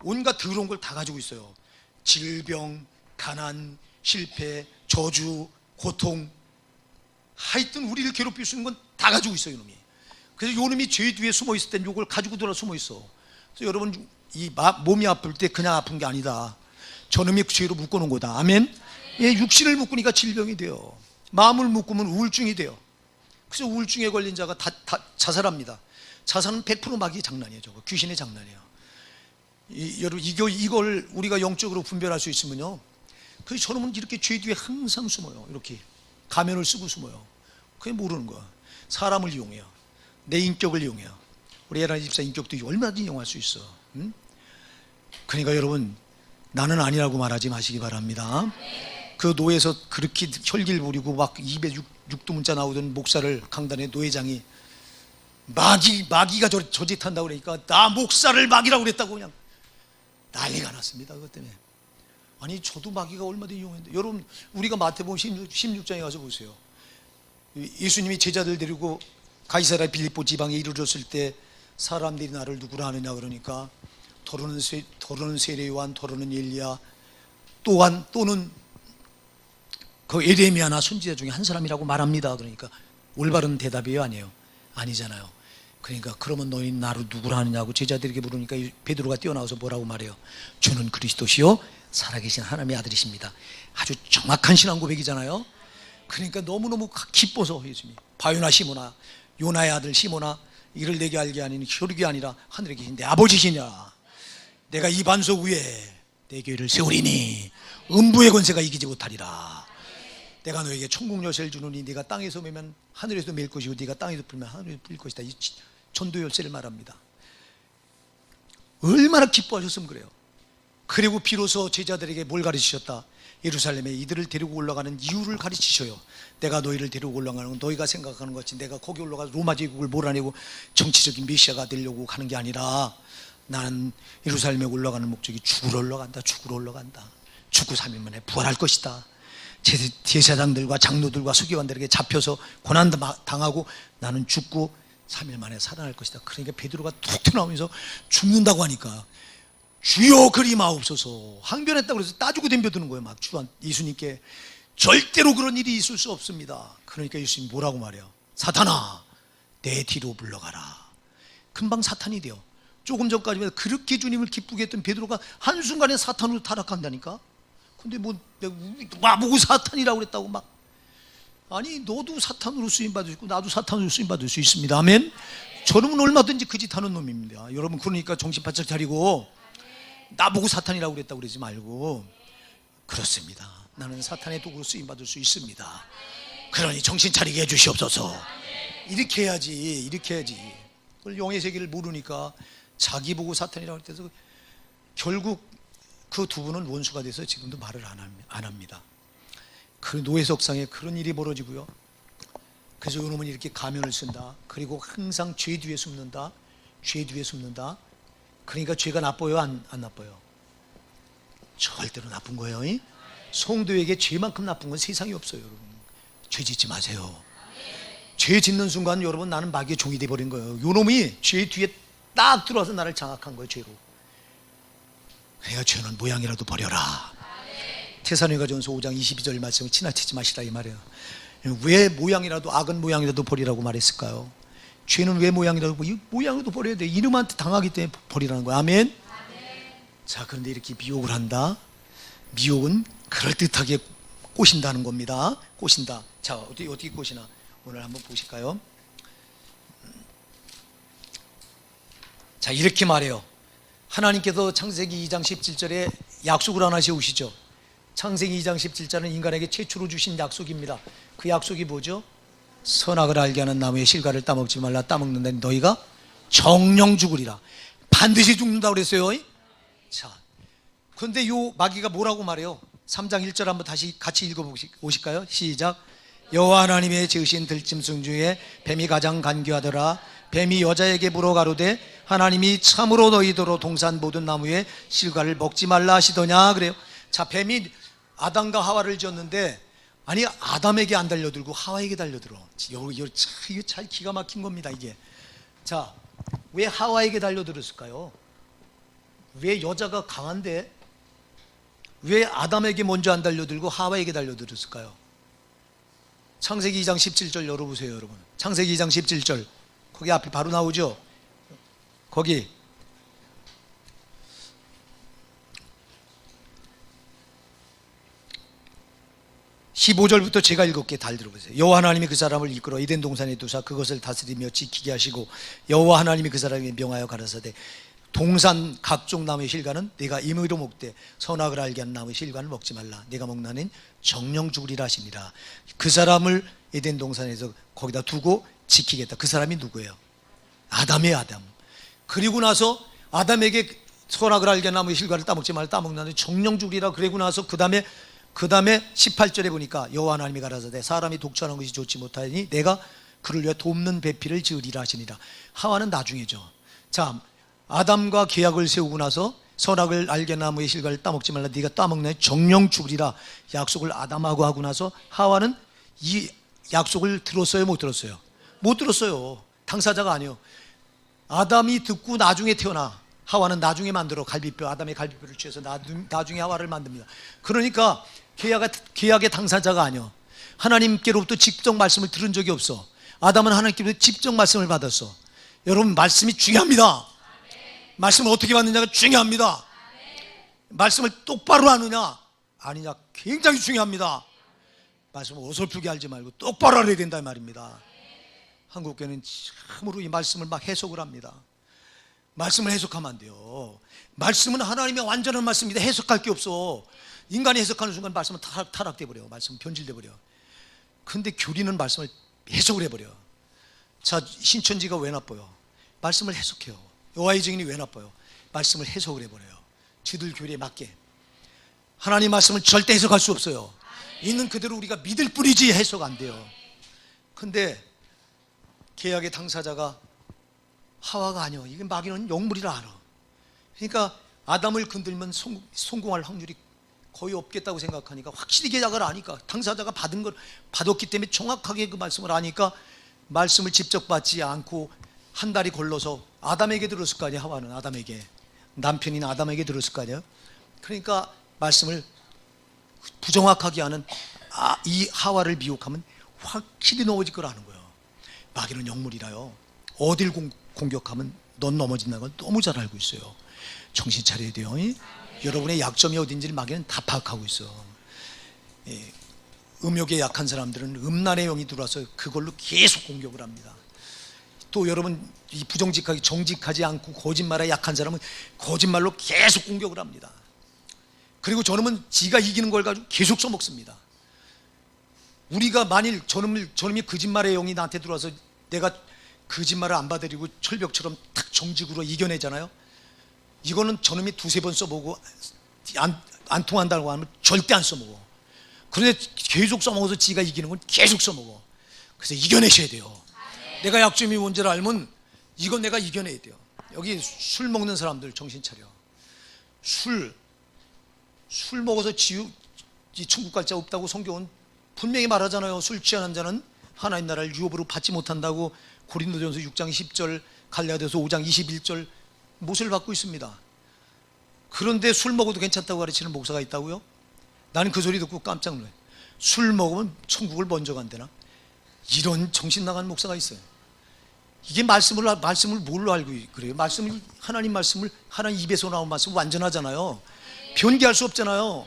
온갖 더러운 걸 다 가지고 있어요. 질병, 가난, 실패, 저주, 고통, 하여튼 우리를 괴롭힐 수 있는 건 다 가지고 있어요. 이놈이. 그래서 요놈이 죄 뒤에 숨어 있을 땐 요걸 가지고 돌아 숨어 있어. 그래서 여러분, 이 몸이 아플 때 그냥 아픈 게 아니다. 저놈이 죄로 묶어놓은 거다. 아멘. 예, 육신을 묶으니까 질병이 돼요. 마음을 묶으면 우울증이 돼요. 그래서 우울증에 걸린 자가 다 자살합니다. 자살은 100% 마귀의 장난이에요. 저거 귀신의 장난이에요. 여러분, 이걸 우리가 영적으로 분별할 수 있으면요, 그래서 저놈은 이렇게 죄 뒤에 항상 숨어요. 이렇게 가면을 쓰고 숨어요. 그게 모르는 거야. 사람을 이용해요. 내 인격을 이용해요. 우리 에라니 집사 인격도 얼마든지 이용할 수 있어. 응? 그러니까 여러분, 나는 아니라고 말하지 마시기 바랍니다. 그 노예에서 그렇게 혈기를 부리고 막 입에 육두문자 나오던 목사를, 강단의 노회장이 마귀가 저짓한다고 그러니까, 나 목사를 마귀라고 그랬다고 그냥 난리가 났습니다. 그것 때문에. 아니, 저도 마귀가 얼마든지 이용했는데. 여러분, 우리가 마태복음 16장에 가서 보세요. 예수님이 제자들 데리고 가이사랴 빌립보 지방에 이르렀을 때 사람들이 나를 누구라 하느냐 그러니까, 더러는 세례 요한, 더러는 엘리야, 또는 그 에레미야나 선지자 중에 한 사람이라고 말합니다. 그러니까 올바른 대답이에요, 아니에요? 아니잖아요. 그러니까 그러면 너희 나를 누구라 하느냐고 제자들에게 물으니까 베드로가 뛰어나와서 뭐라고 말해요? 주는 그리스도시요 살아계신 하나님의 아들이십니다. 아주 정확한 신앙 고백이잖아요. 그러니까 너무너무 기뻐서 예수님이, 바요나 시모나, 요나의 아들 시모나, 이를 내게 알게 하니 혈육이 아니라 하늘에 계신 내 아버지시냐. 내가 이 반석 위에 내 교회를 세우리니 음부의 권세가 이기지 못하리라. 내가 너에게 천국 열쇠를 주노니 네가 땅에서 매면 하늘에서 맬 것이고 네가 땅에서 풀면 하늘에서 풀 것이다. 이 전도 열쇠를 말합니다. 얼마나 기뻐하셨으면 그래요. 그리고 비로소 제자들에게 뭘 가르치셨다? 예루살렘에 이들을 데리고 올라가는 이유를 가르치셔요. 내가 너희를 데리고 올라가는 건 너희가 생각하는 것이 내가 거기 올라가서 로마 제국을 몰아내고 정치적인 메시아가 되려고 가는 게 아니라 나는 예루살렘에 올라가는 목적이 죽으러 올라간다. 죽으러 올라간다. 죽고 3일 만에 부활할 것이다. 제사장들과 장로들과 서기관들에게 잡혀서 고난 당하고 나는 죽고 3일 만에 살아날 것이다. 그러니까 베드로가 툭 튀어나오면서 죽는다고 하니까 주여 그리 마옵소서, 항변했다고 해서 따지고 덤벼드는 거예요. 막 예수님께 절대로 그런 일이 있을 수 없습니다. 그러니까 예수님 뭐라고 말해요? 사탄아 내 뒤로 물러가라. 금방 사탄이 돼요. 조금 전까지만 그렇게 주님을 기쁘게 했던 베드로가 한순간에 사탄으로 타락한다니까. 근데 뭐 나보고 사탄이라고 그랬다고 막. 아니 너도 사탄으로 쓰임받을 수 있고 나도 사탄으로 쓰임받을 수 있습니다. 아멘. 저놈은 얼마든지 그 짓 하는 놈입니다. 여러분 그러니까 정신 바짝 차리고 나보고 사탄이라고 그랬다고 그러지 말고 그렇습니다. 나는 사탄의 도구로 쓰임받을 수 있습니다. 그러니 정신 차리게 해주시옵소서. 이렇게 해야지. 이렇게 해야지. 그걸 영의 세계를 모르니까 자기 보고 사탄이라고 해서 결국 그 두 분은 원수가 돼서 지금도 말을 안 합니다. 그 노예석상에 그런 일이 벌어지고요. 그래서 이놈은 이렇게 가면을 쓴다. 그리고 항상 죄 뒤에 숨는다. 죄 뒤에 숨는다. 그러니까 죄가 나빠요? 안 나빠요? 절대로 나쁜 거예요. 성도에게 죄만큼 나쁜 건 세상에 없어요. 여러분 죄 짓지 마세요. 죄 짓는 순간 여러분 나는 마귀의 종이 돼버린 거예요. 요놈이 죄 뒤에 딱 들어와서 나를 장악한 거예요. 죄로. 그러니까 죄는 모양이라도 버려라. 테살로니가전서 5장 22절 말씀을 지나치지 마시라 이 말이에요. 왜 모양이라도 악은 모양이라도 버리라고 말했을까요? 죄는 왜 모양이라도 모양이라도 버려야 돼. 이놈한테 당하기 때문에 버리라는 거야. 아멘. 자 그런데 이렇게 미혹을 한다. 미혹은 그럴듯하게 꼬신다는 겁니다. 꼬신다. 자 어떻게 꼬시나 오늘 한번 보실까요? 자 이렇게 말해요. 하나님께서 창세기 2장 17절에 약속을 하나 세우시죠. 창세기 2장 17절은 인간에게 최초로 주신 약속입니다. 그 약속이 뭐죠? 선악을 알게 하는 나무의 실과를 따먹지 말라. 따먹는다 너희가 정령 죽으리라. 반드시 죽는다고 그랬어요. 자, 그런데 요 마귀가 뭐라고 말해요? 3장 1절 한번 다시 같이 읽어보실까요? 시작. 여호와 하나님의 지으신 들짐승 중에 뱀이 가장 간교하더라. 뱀이 여자에게 물어 가로되 하나님이 참으로 너희더러 동산 모든 나무의 실과를 먹지 말라 하시더냐 그래요. 자 뱀이 아담과 하와를 지었는데 아니 아담에게 안 달려들고 하와에게 달려들어. 이거 잘 기가 막힌 겁니다 이게. 자 왜 하와에게 달려들었을까요? 왜 여자가 강한데 왜 아담에게 먼저 안 달려들고 하와에게 달려들었을까요? 창세기 2장 17절 열어보세요 여러분. 창세기 2장 17절 거기 앞에 바로 나오죠. 거기 15절부터 제가 읽을게. 잘 들어보세요. 여호와 하나님이 그 사람을 이끌어 에덴 동산에 두사 그것을 다스리며 지키게 하시고 여호와 하나님이 그 사람에게 명하여 가라사대 동산 각종 나무의 실과는 네가 임의로 먹되 선악을 알게 하는 나무의 실과는 먹지 말라. 네가 먹나는 정령 죽으리라 하시니라. 그 사람을 에덴 동산에서 거기다 두고 지키겠다. 그 사람이 누구예요? 아담이에요. 아담. 그리고 나서 아담에게 선악을 알게 하는 나무의 실과를 따먹지 말라. 따먹나는 정령 죽으리라. 그리고 나서 그 다음에 18절에 보니까 여호와 하나님이 가라사대 사람이 독처하는 것이 좋지 못하니 내가 그를 위해 돕는 배필을 지으리라 하시니라. 하와는 나중이죠. 자 아담과 계약을 세우고 나서 선악을 알게 나무의 실과를 따먹지 말라. 네가 따먹네 정령 죽으리라 약속을 아담하고 하고 나서 하와는 이 약속을 들었어요? 못 들었어요? 못 들었어요. 당사자가 아니에요. 아담이 듣고 나중에 태어나. 하와는 나중에 만들어. 갈비뼈, 아담의 갈비뼈를 취해서 나중에 하와를 만듭니다. 그러니까 계약의 당사자가 아니야. 하나님께로부터 직접 말씀을 들은 적이 없어. 아담은 하나님께로부터 직접 말씀을 받았어. 여러분 말씀이 중요합니다. 말씀을 어떻게 받느냐가 중요합니다. 말씀을 똑바로 하느냐 아니냐 굉장히 중요합니다. 말씀을 어설프게 알지 말고 똑바로 알아야 된다 말입니다. 한국교회는 참으로 이 말씀을 막 해석을 합니다. 말씀을 해석하면 안 돼요. 말씀은 하나님의 완전한 말씀입니다. 해석할 게 없어. 인간이 해석하는 순간 말씀은 타락돼 버려. 말씀은 변질돼 버려. 근데 교리는 말씀을 해석을 해버려. 자 신천지가 왜 나빠요? 말씀을 해석해요. 여호와의 증인이 왜 나빠요? 말씀을 해석을 해버려요. 지들 교리에 맞게. 하나님 말씀을 절대 해석할 수 없어요. 있는 그대로 우리가 믿을 뿐이지 해석 안 돼요. 근데 계약의 당사자가 하와가 아니요, 이게 마귀는 영물이라 알아. 그러니까 아담을 건들면 성공할 확률이 거의 없겠다고 생각하니까, 확실히 계약을 아니까, 당사자가 받은 걸 받았기 때문에 정확하게 그 말씀을 아니까 말씀을 직접 받지 않고 한 달이 걸러서 아담에게 들었을 거 아니에요. 하와는 아담에게, 남편인 아담에게 들었을 거 아니에요. 그러니까 말씀을 부정확하게 하는 이 하와를 미혹하면 확실히 넘어질 거라는 거예요. 마귀는 영물이라요. 어딜 공격하면 넌 넘어진다는 걸 너무 잘 알고 있어요. 정신 차려야 돼요. 여러분의 약점이 어딘지를 마귀는 다 파악하고 있어. 음욕에 약한 사람들은 음란의 영이 들어와서 그걸로 계속 공격을 합니다. 또 여러분, 이 부정직하게 정직하지 않고 거짓말에 약한 사람은 거짓말로 계속 공격을 합니다. 그리고 저놈은 지가 이기는 걸 가지고 계속 써먹습니다. 우리가 만일 저놈이 거짓말의 영이 나한테 들어와서 내가 거짓말을 안 받아들이고 철벽처럼 탁 정직으로 이겨내잖아요. 이거는 저놈이 두세 번 써보고 안 통한다고 하면 절대 안 써먹어. 그런데 계속 써먹어서 지가 이기는 건 계속 써먹어. 그래서 이겨내셔야 돼요. 내가 약점이 뭔지를 알면 이건 내가 이겨내야 돼요. 여기 술 먹는 사람들 정신 차려. 술 먹어서 천국 갈 자 없다고 성경은 분명히 말하잖아요. 술 취한 자는 하나님 나라를 유업으로 받지 못한다고 고린도전서 6장 10절, 갈라디아서 5장 21절 못을 받고 있습니다. 그런데 술 먹어도 괜찮다고 가르치는 목사가 있다고요? 나는 그 소리 듣고 깜짝 놀라요. 술 먹으면 천국을 먼저 간대나? 이런 정신 나간 목사가 있어요. 이게 말씀을 뭘로 알고 그래요? 하나님 말씀을, 하나님 입에서 나온 말씀 완전하잖아요. 변개할 수 없잖아요.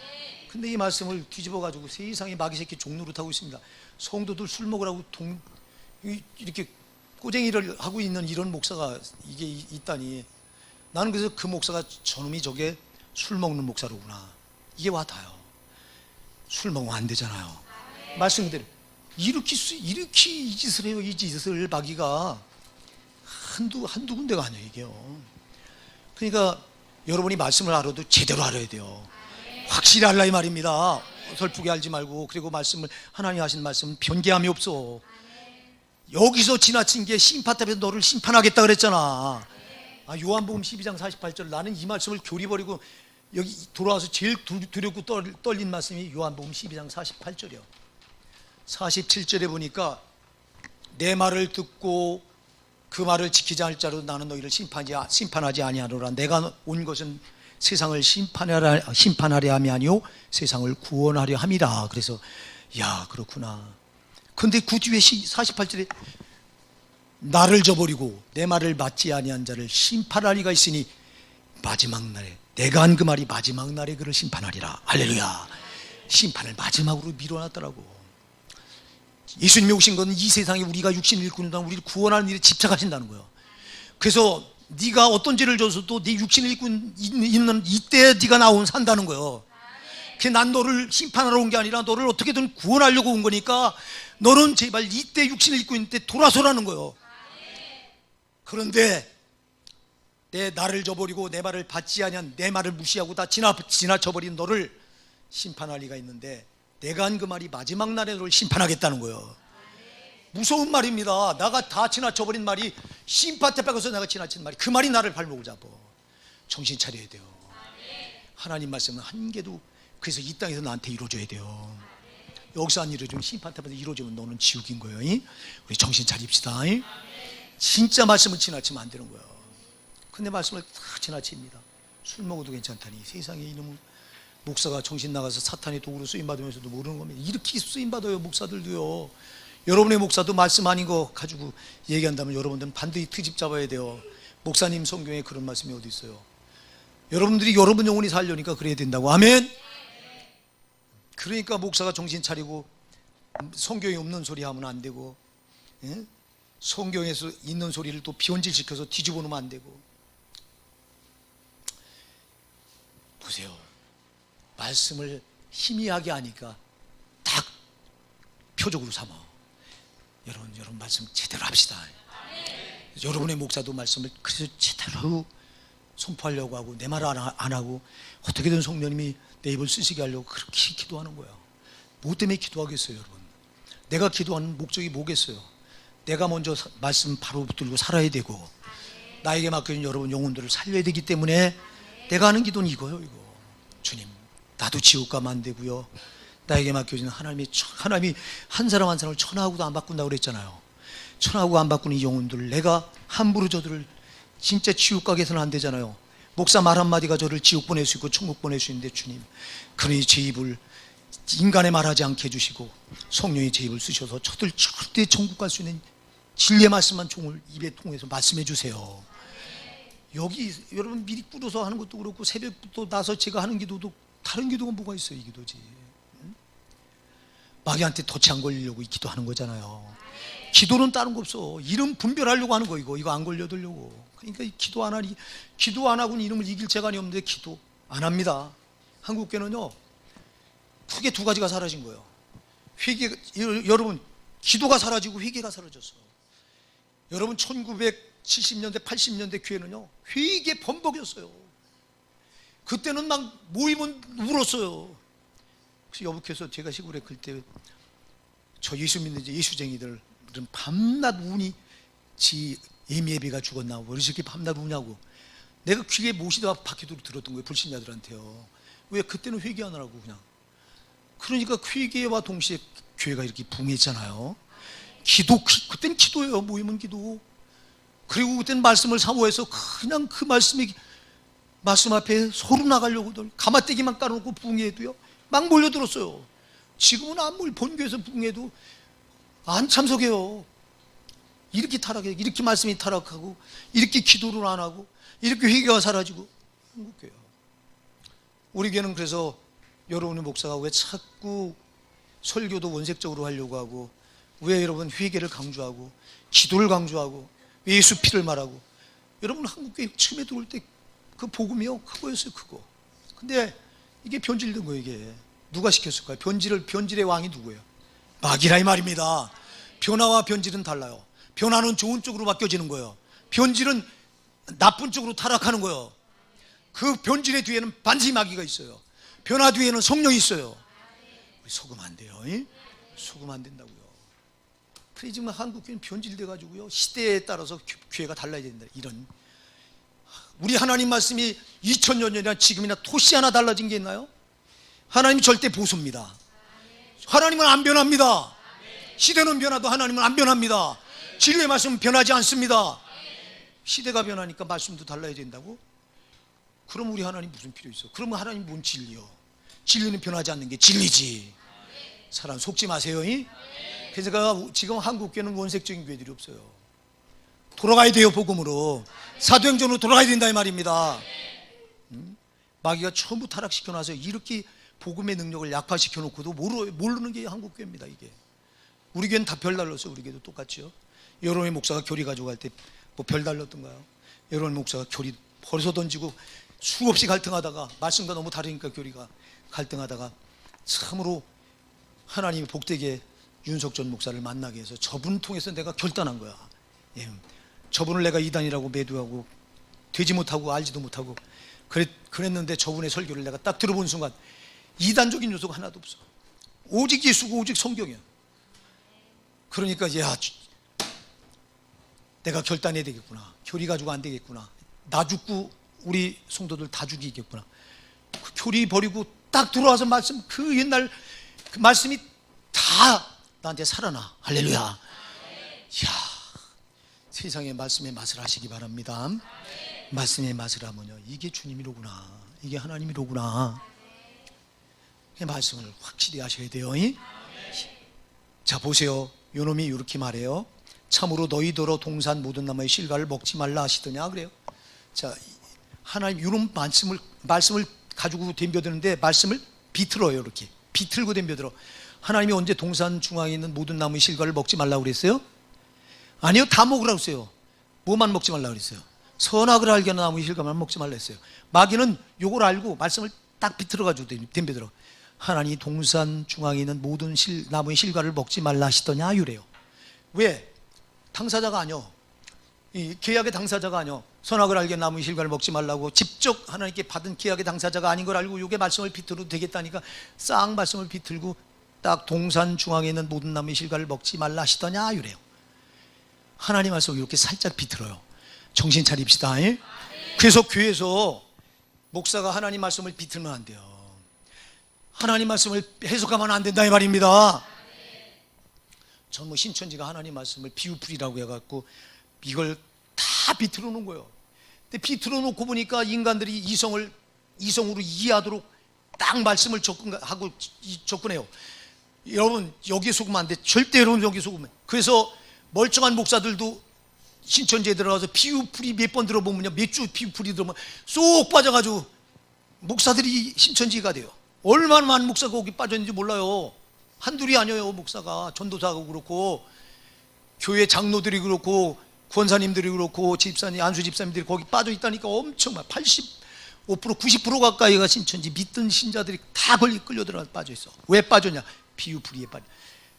근데 이 말씀을 뒤집어 가지고 세상에 마귀 새끼 종노릇 하고 있습니다. 성도들 술 먹으라고 이렇게 꼬쟁이를 하고 있는 이런 목사가 이게 있다니. 나는 그래서 그 목사가 저놈이 저게 술 먹는 목사로구나, 이게 와닿아요. 술 먹으면 안 되잖아요. 말씀 그대로 이렇게 이 짓을 해요. 이 짓을 마귀가 한두 군데가 아니에요, 이게요. 그러니까 여러분이 말씀을 알아도 제대로 알아야 돼요. 확실히 알라 이 말입니다. 설프게 알지 말고. 그리고 말씀을, 하나님 하신 말씀은 변개함이 없어. 여기서 지나친 게 심판대에서 너를 심판하겠다 그랬잖아. 요한복음 12장 48절. 나는 이 말씀을 교리버리고 여기 돌아와서 제일 두렵고 떨린 말씀이 요한복음 12장 48절이요 47절에 보니까 내 말을 듣고 그 말을 지키지 않을 자로 나는 너희를 심판하지 아니하노라. 내가 온 것은 세상을 심판하려 함이 아니요 세상을 구원하려 함이라. 그래서 야, 그렇구나. 근데 그 뒤에 48절에 나를 저버리고 내 말을 받지 아니한 자를 심판할 이가 있으니 마지막 날에, 내가 한 그 말이 마지막 날에 그를 심판하리라. 할렐루야. 심판을 마지막으로 미뤄놨더라고. 예수님이 오신 건 이 세상에 우리가 육신을 입고 있는 동안 우리를 구원하는 일에 집착하신다는 거예요. 그래서 네가 어떤 죄를 져서도 네 육신을 입고 있는 이때 네가 나오면 산다는 거예요. 난 너를 심판하러 온 게 아니라 너를 어떻게든 구원하려고 온 거니까 너는 제발 이때 육신을 입고 있는 때 돌아서라는 거예요. 그런데 나를 저버리고 내 말을 받지 아니한, 내 말을 무시하고 다 지나쳐버린 너를 심판할 리가 있는데 내가 한 그 말이 마지막 날에 너를 심판하겠다는 거예요. 무서운 말입니다. 나가 다 지나쳐버린 말이, 심판대 빼고서 내가 지나친 말이, 그 말이 나를 발목을 잡아. 정신 차려야 돼요. 하나님 말씀은 한 개도, 그래서 이 땅에서 나한테 이루어져야 돼요. 여기서 안 이루어지면 심판대 빼서 이루어지면 너는 지옥인 거예요. 우리 정신 차립시다. 진짜 말씀을 지나치면 안 되는 거예요. 근데 말씀을 다 지나칩니다. 술 먹어도 괜찮다니. 세상에 이놈의 목사가 정신 나가서 사탄의 도구로 쓰임받으면서도 모르는 겁니다. 이렇게 쓰임받아요, 목사들도요. 여러분의 목사도 말씀 아닌 거 가지고 얘기한다면 여러분들은 반드시 트집 잡아야 돼요. 목사님 성경에 그런 말씀이 어디 있어요? 여러분들이 여러분 영혼이 살려니까 그래야 된다고. 아멘. 그러니까 목사가 정신 차리고 성경에 없는 소리 하면 안 되고, 성경에서 있는 소리를 또 비원질시켜서 뒤집어 놓으면 안 되고. 보세요. 말씀을 희미하게 하니까 딱 표적으로 삼아. 여러분 말씀 제대로 합시다. 여러분의 목사도 말씀을 그래서 제대로 선포하려고 하고 내 말 안 하고 어떻게든 성령님이 내 입을 쓰시게 하려고 그렇게 기도하는 거야. 뭐 때문에 기도하겠어요, 여러분? 내가 기도하는 목적이 뭐겠어요? 내가 먼저 말씀 바로 붙들고 살아야 되고 나에게 맡겨진 여러분 영혼들을 살려야 되기 때문에 내가 하는 기도는 이거예요. 이거. 주님, 나도 지옥 가면 안 되고요. 나에게 맡겨진 하나님이 한 사람 한 사람을 천하하고도 안 바꾼다고 그랬잖아요. 천하하고 안 바꾸는 이 영혼들을 내가 함부로 저들을 진짜 지옥 가게 해서는 안 되잖아요. 목사 말 한마디가 저를 지옥 보낼 수 있고 천국 보낼 수 있는데 주님, 그러니 제 입을 인간의 말하지 않게 해주시고 성령이 제 입을 쓰셔서 저들 절대 천국 갈 수 있는 진리의 말씀만 종을 입에 통해서 말씀해 주세요. 여기 여러분 미리 꾸려서 하는 것도 그렇고 새벽부터 나서 제가 하는 기도도 다른 기도가 뭐가 있어요? 이 기도지. 마귀한테 덫이 안 걸리려고 이 기도하는 거잖아요. 기도는 다른 거 없어. 이름 분별하려고 하는 거. 이거 안 걸려들려고. 그러니까 기도 안 하고는 이름을 이길 재간이 없는데 기도 안 합니다. 한국교회는요 크게 두 가지가 사라진 거예요. 여러분 기도가 사라지고 회개가 사라졌어. 여러분 1970년대 80년대 교회는요 회개 범벅이었어요. 그때는 막 모이면 울었어요. 그래서 여북해서 제가 시골에 클 때 저 예수 믿는 예수쟁이들은 밤낮 우니 지 예미예비가 죽었나 왜 이렇게 밤낮 우냐고 내가 귀에 못이다 박히도록 들었던 거예요. 불신자들한테요. 왜? 그때는 회개하느라고 그냥. 그러니까 회개와 동시에 교회가 이렇게 붕했잖아요. 그땐 기도예요. 모이면 기도. 그리고 그땐 말씀을 사모해서 그냥 그 말씀 앞에 서로 나가려고들 가마떼기만 깔아놓고 붕해도요 막 몰려들었어요. 지금은 아무리 본교에서 붕해도 안 참석해요. 이렇게 타락해, 이렇게 말씀이 타락하고 이렇게 기도를 안 하고 이렇게 회개가 사라지고 한국교회요. 우리 교회는 그래서 여러분의 목사가 왜 자꾸 설교도 원색적으로 하려고 하고 왜 여러분 회개를 강조하고 기도를 강조하고 예수 피를 말하고 여러분 한국교회 처음에 들어올 때 그 복음이요 그거였어요. 그거. 근데 이게 변질된 거예요. 이게 누가 시켰을까요? 변질의 왕이 누구예요? 마귀라 이 말입니다. 변화와 변질은 달라요. 변화는 좋은 쪽으로 바뀌어지는 거예요. 변질은 나쁜 쪽으로 타락하는 거예요. 그 변질의 뒤에는 반드시 마귀가 있어요. 변화 뒤에는 성령이 있어요. 우리 속으면 안 돼요. 속으면 안 된다고요. 그래 지금 한국교회는 변질돼 가지고요 시대에 따라서 교회가 달라야 된다. 이런 우리 하나님 말씀이 2000년 전이나 지금이나 토시 하나 달라진 게 있나요? 하나님이 절대 보수입니다. 하나님은 안 변합니다. 시대는 변화도 하나님은 안 변합니다. 진리의 말씀은 변하지 않습니다. 시대가 변하니까 말씀도 달라야 된다고? 그럼 우리 하나님 무슨 필요 있어? 그러면 하나님 뭔 진리요? 진리는 변하지 않는 게 진리지. 사람 속지 마세요. 그래서 지금 한국교회는 원색적인 교회들이 없어요. 돌아가야 돼요. 복음으로 사도행전으로 돌아가야 된다 이 말입니다. 마귀가 전부 타락시켜놔서 이렇게 복음의 능력을 약화시켜놓고도 모르는 게 한국교회입니다. 이게 우리 교회는 다 별 달렸어요. 우리 교회도 똑같죠. 여론의 목사가 교리 가져갈 때 뭐 별 달렸던가요? 여론의 목사가 교리 벌써 던지고 수없이 갈등하다가 말씀과 너무 다르니까 교리가 갈등하다가 참으로 하나님이 복되게 윤석전 목사를 만나게 해서 저분 통해서 내가 결단한 거야. 저분을 내가 이단이라고 매도하고 되지 못하고 알지도 못하고 그랬는데 저분의 설교를 내가 딱 들어본 순간 이단적인 요소가 하나도 없어. 오직 예수고 오직 성경이야. 그러니까 내가 결단해야 되겠구나. 교리 가지고 안 되겠구나. 나 죽고 우리 성도들 다 죽이겠구나. 그 교리 버리고 딱 들어와서 말씀 그 옛날 그 말씀이 다 나한테 살아나. 할렐루야. 이야, 세상의 말씀의 맛을 하시기 바랍니다. 말씀의 맛을 하면요 이게 주님이로구나. 이게 하나님이로구나. 이 말씀을 확실히 하셔야 돼요. 자 보세요. 요놈이 이렇게 말해요. 참으로 너희더러 동산 모든 나무의 실과를 먹지 말라 하시더냐 그래요. 자 하나님 이런 말씀을 가지고 덤벼드는데 말씀을 비틀어요. 이렇게 비틀고 덤벼들어. 하나님이 언제 동산 중앙에 있는 모든 나무의 실과를 먹지 말라고 그랬어요? 아니요, 다 먹으라고 했어요. 뭐만 먹지 말라고 그랬어요? 선악을 알게 하는 나무의 실과만 먹지 말라 했어요. 마귀는 요걸 알고 말씀을 딱 비틀어 가지고 덤벼들어. 하나님이 동산 중앙에 있는 모든 나무의 실과를 먹지 말라 하시더냐 이래요. 왜? 당사자가 아니요. 이 계약의 당사자가 아니요. 선악을 알게 나무의 실과를 먹지 말라고 직접 하나님께 받은 계약의 당사자가 아닌 걸 알고 이게 말씀을 비틀어도 되겠다니까 싹 말씀을 비틀고 딱 동산 중앙에 있는 모든 나무의 실과를 먹지 말라 하시더냐 이래요. 하나님 말씀을 이렇게 살짝 비틀어요. 정신 차립시다. 그래서 교회에서 목사가 하나님 말씀을 비틀면 안 돼요. 하나님 말씀을 해석하면 안 된다 이 말입니다. 전 뭐 신천지가 하나님 말씀을 비유풀이라고 해갖고 이걸 다 비틀어 놓은 거예요. 근데 비틀어 놓고 보니까 인간들이 이성으로 이해하도록 딱 말씀을 접근해요. 여러분 여기에 속으면 안 돼. 절대 여러분 여기에 속으면. 그래서 멀쩡한 목사들도 신천지에 들어가서 비유풀이 몇 번 들어보면요, 몇 주 비유풀이 들어보면 쏙 빠져가지고 목사들이 신천지가 돼요. 얼마나 많은 목사가 거기 빠졌는지 몰라요. 한둘이 아니에요. 목사가 전도사하고 그렇고 교회 장로들이 그렇고 권사님들이 그렇고 집사님, 안수 집사님들이 거기 빠져 있다니까. 엄청 많아. 85% 90% 가까이가 신천지 믿던 신자들이 다 끌려 들어가 빠져 있어. 왜 빠졌냐? 비유풀이에 빠져.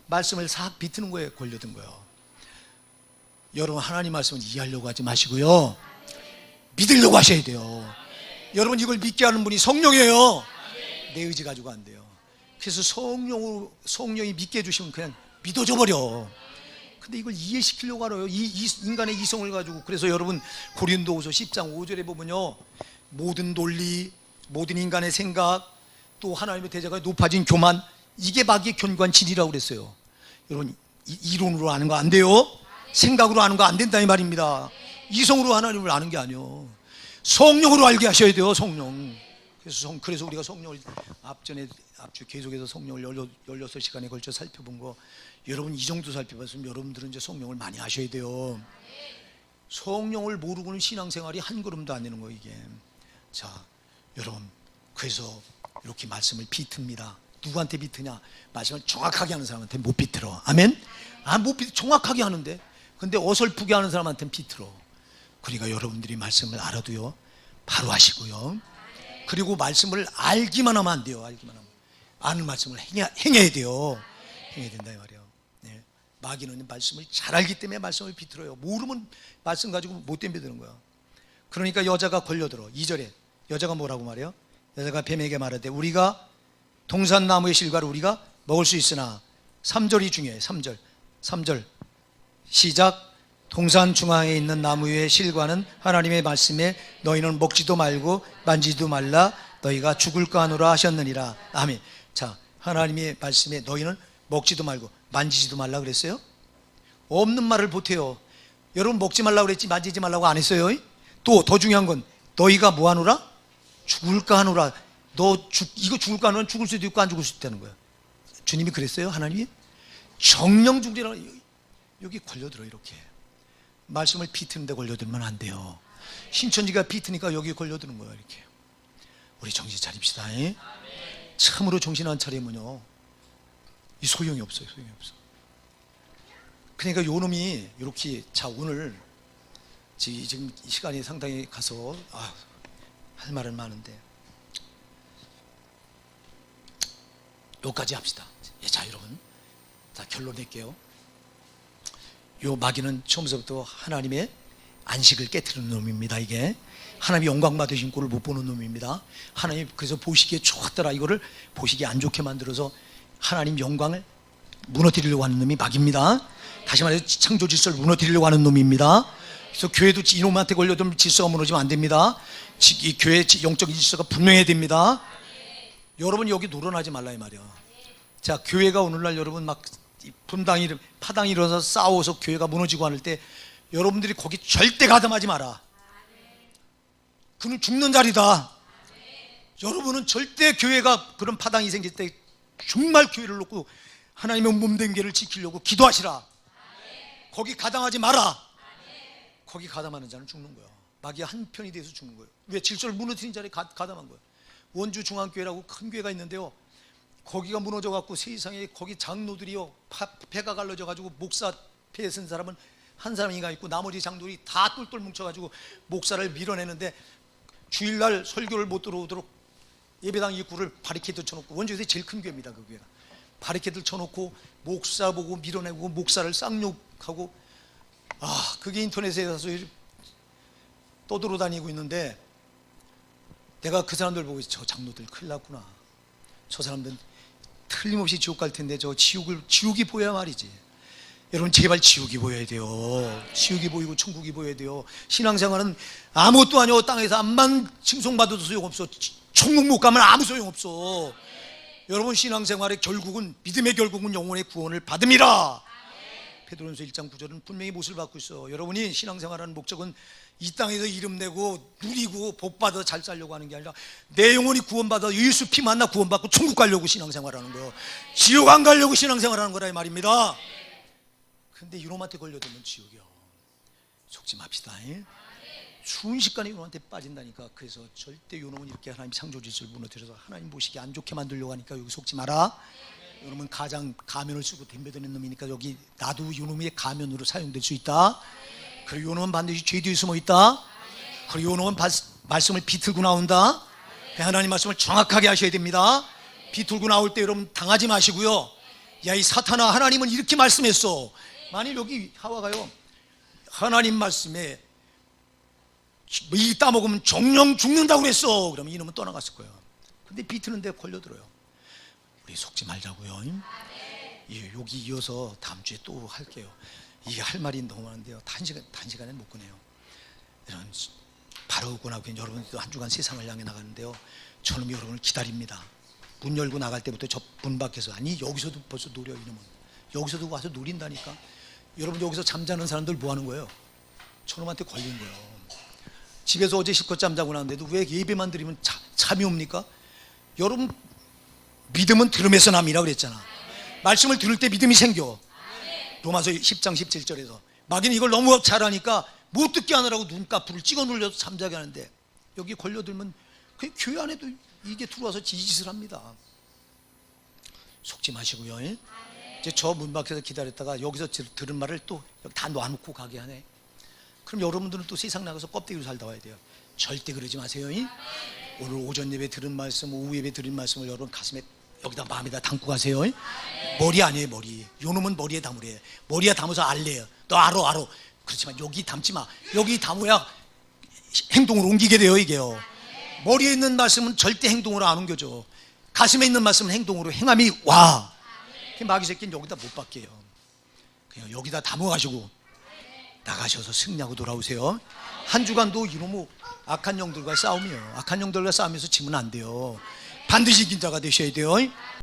말씀을 싹 비트는 거에 걸려든 거예요. 여러분 하나님 말씀을 이해하려고 하지 마시고요, 믿으려고 하셔야 돼요. 여러분 이걸 믿게 하는 분이 성령이에요. 내 의지 가지고 안 돼요. 그래서 성령이 믿게 해주시면 그냥 믿어져 버려. 근데 이걸 이해시키려고 하러요. 이 인간의 이성을 가지고. 그래서 여러분 고린도후서 10장 5절에 보면요, 모든 논리, 모든 인간의 생각, 또 하나님의 대적과 높아진 교만, 이게 마귀의 견고한 진리라고 그랬어요. 여러분 이론으로 아는 거 안 돼요. 생각으로 아는 거 안 된다 이 말입니다. 이성으로 하나님을 아는 게 아니에요. 성령으로 알게 하셔야 돼요. 성령. 그래서 우리가 성령을 앞주 계속해서 성령을 16시간에 걸쳐 살펴본 거, 여러분 이 정도 살펴봤으면 여러분들은 이제 성령을 많이 아셔야 돼요. 성령을 모르고는 신앙생활이 한 걸음도 안 되는 거예요 이게. 자 여러분, 그래서 이렇게 말씀을 비틉니다. 누구한테 비트냐? 말씀을 정확하게 하는 사람한테 못 비틀어. 아멘? 못 비틀어. 정확하게 하는데, 근데 어설프게 하는 사람한테는 비틀어. 그러니까 여러분들이 말씀을 알아도요, 바로 하시고요, 그리고 말씀을 알기만 하면 안 돼요. 알기만 하면. 아는 말씀을 행해야 돼요. 행해야 된다 이 말이에요. 네. 마귀는 말씀을 잘 알기 때문에 말씀을 비틀어요. 모르면 말씀 가지고 못 덤벼드는 거야. 그러니까 여자가 걸려들어. 2절에 여자가 뭐라고 말해요? 여자가 뱀에게 말하되 우리가 동산나무의 실과를 우리가 먹을 수 있으나, 3절이 중요해요. 3절 시작. 동산 중앙에 있는 나무의 실과는 하나님의 말씀에 너희는 먹지도 말고 만지지도 말라, 너희가 죽을까 하노라 하셨느니라. 아멘. 자, 하나님의 말씀에 너희는 먹지도 말고 만지지도 말라 그랬어요? 없는 말을 보태요. 여러분 먹지 말라고 그랬지 만지지 말라고 안 했어요. 또 더 중요한 건 너희가 뭐 하노라? 죽을까 하노라. 이거 죽을까 하노라. 죽을 수도 있고 안 죽을 수도 있다는 거야. 주님이 그랬어요. 하나님이 정령 죽으라. 여기 걸려들어. 이렇게 말씀을 비트는데 걸려들면 안 돼요. 신천지가 비트니까 여기 걸려드는 거예요. 이렇게. 우리 정신 차립시다. 참으로 정신 안 차리면요, 이 소용이 없어요. 소용이 없어. 그러니까 요 놈이 이렇게. 자, 오늘 지금 이 시간이 상당히 가서 할 말은 많은데 여기까지 합시다. 자, 여러분, 자, 결론 낼게요. 요 마귀는 처음부터 하나님의 안식을 깨트리는 놈입니다. 이게 하나님이 영광 받으신 꼴을 못 보는 놈입니다. 하나님 그래서 보시기에 좋았더라, 이거를 보시기에 안 좋게 만들어서 하나님 영광을 무너뜨리려고 하는 놈이 마귀입니다. 다시 말해서 창조 질서를 무너뜨리려고 하는 놈입니다. 그래서 교회도 이놈한테 걸려들면 질서가 무너지면 안 됩니다. 이 교회의 영적인 질서가 분명해야 됩니다. 여러분 여기 노론하지 말라 이 말이야. 자, 교회가 오늘날 여러분 막 분당이 파당이 일어나서 싸워서 교회가 무너지고 하는 때 여러분들이 거기 절대 가담하지 마라. 그는 죽는 자리다. 여러분은 절대 교회가 그런 파당이 생길 때 정말 교회를 놓고 하나님의 몸된 교회를 지키려고 기도하시라. 거기 가담하지 마라. 거기 가담하는 자는 죽는 거야. 마귀의 한편이 돼서 죽는 거예요. 왜? 질서를 무너뜨린 자리에 가담한 거예요. 원주 중앙교회라고 큰 교회가 있는데요, 거기가 무너져 갖고 세상에 거기 장로들이요, 폐가 갈라져 가지고 목사 폐에 쓴 사람은 한 사람이가 있고 나머지 장로들이 다 똘똘 뭉쳐 가지고 목사를 밀어내는데 주일날 설교를 못 들어오도록 예배당 입구를 바리케이드 쳐놓고, 원주에서 제일 큰 교회입니다. 그 교회가 바리케이드를 쳐놓고 목사 보고 밀어내고 목사를 쌍욕하고, 그게 인터넷에 가서 떠돌아다니고 있는데 내가 그 사람들 보고 저 장로들 큰일 났구나. 저 사람들 틀림없이 지옥 갈 텐데 저 지옥이 보여야 말이지. 여러분 제발 지옥이 보여야 돼요. 지옥이 보이고 천국이 보여야 돼요. 신앙생활은 아무것도 아니오. 땅에서 암만 칭송받아도 소용없어. 천국 못 가면 아무 소용없어. 여러분 신앙생활의 결국은, 믿음의 결국은 영혼의 구원을 받음이라. 베드로전서 1장 9절은 분명히 못을 받고 있어. 여러분이 신앙생활하는 목적은 이 땅에서 이름 내고 누리고 복 받아 잘 살려고 하는 게 아니라 내 영혼이 구원받아 예수 피 만나 구원받고 천국 가려고 신앙생활하는 거예요. 지옥 안 가려고 신앙생활하는 거라 이 말입니다. 근데 이놈한테 걸려들면 지옥이요. 속지 맙시다. 순식간에 이놈한테 빠진다니까. 그래서 절대 이놈은 이렇게 하나님 창조질서를 무너뜨려서 하나님 보시기 안 좋게 만들려고 하니까 여기 속지 마라. 이놈은 가장 가면을 쓰고 덤벼드는 놈이니까 여기 나도 이놈의 가면으로 사용될 수 있다. 그리고 이놈은 반드시 죄 뒤에 숨어 있다. 그리고 이놈은 말씀을 비틀고 나온다. 하나님 말씀을 정확하게 하셔야 됩니다. 비틀고 나올 때 여러분 당하지 마시고요. 야 이 사탄아, 하나님은 이렇게 말씀했어. 만일 여기 하와가요 하나님 말씀에 이 따먹으면 정령 죽는다고 그랬어. 그러면 이놈은 떠나갔을 거예요. 근데 비트는데 걸려들어요. 우리 속지 말자고요. 예, 여기 이어서 다음 주에 또 할게요. 이게 할 말이 너무 많은데요. 단시간에 못 꺼내요. 이런 바로 오고 나고 여러분도 한 주간 세상을 향해 나가는데요. 저는 여러분을 기다립니다. 문 열고 나갈 때부터 저 문 밖에서, 아니 여기서도 벌써 노려. 이놈은 여기서도 와서 노린다니까. 여러분 여기서 잠자는 사람들 뭐 하는 거예요? 저놈한테 걸린 거예요. 집에서 어제 실컷 잠자고 나왔는데도 왜 예배만 드리면 잠이 옵니까? 여러분 믿음은 들음에서 남이라 그랬잖아. 말씀을 들을 때 믿음이 생겨. 로마서 10장 17절에서 마귀는 이걸 너무 잘하니까 못 듣게 하느라고 눈꺼풀을 찍어 눌려서 잠자게 하는데, 여기 걸려들면 그 교회 안에도 이게 들어와서 이 짓을 합니다. 속지 마시고요. 이제 저 문 밖에서 기다렸다가 여기서 들은 말을 또 다 놔놓고 가게 하네. 그럼 여러분들은 또 세상 나가서 껍데기로 살다 와야 돼요. 절대 그러지 마세요. 오늘 오전 예배 들은 말씀, 오후 예배 들은 말씀을 여러분 가슴에 여기다 마음에다 담고 가세요. 머리 아니에요. 머리. 요놈은 머리에 담으래. 머리에 담아서 알래요. 너 알아. 그렇지만 여기 담지 마. 여기 담아야 행동으로 옮기게 돼요. 이게요. 머리에 있는 말씀은 절대 행동으로 안 옮겨져. 가슴에 있는 말씀은 행동으로 행함이 와. 마귀 새끼는 여기다 못 받게요. 그냥 여기다 담아가시고 나가셔서 승리하고 돌아오세요. 한 주간도 이놈의 악한 영들과 싸우며, 악한 영들과 싸우면서 지면 안 돼요. 반드시 이긴 자가 되셔야 돼요.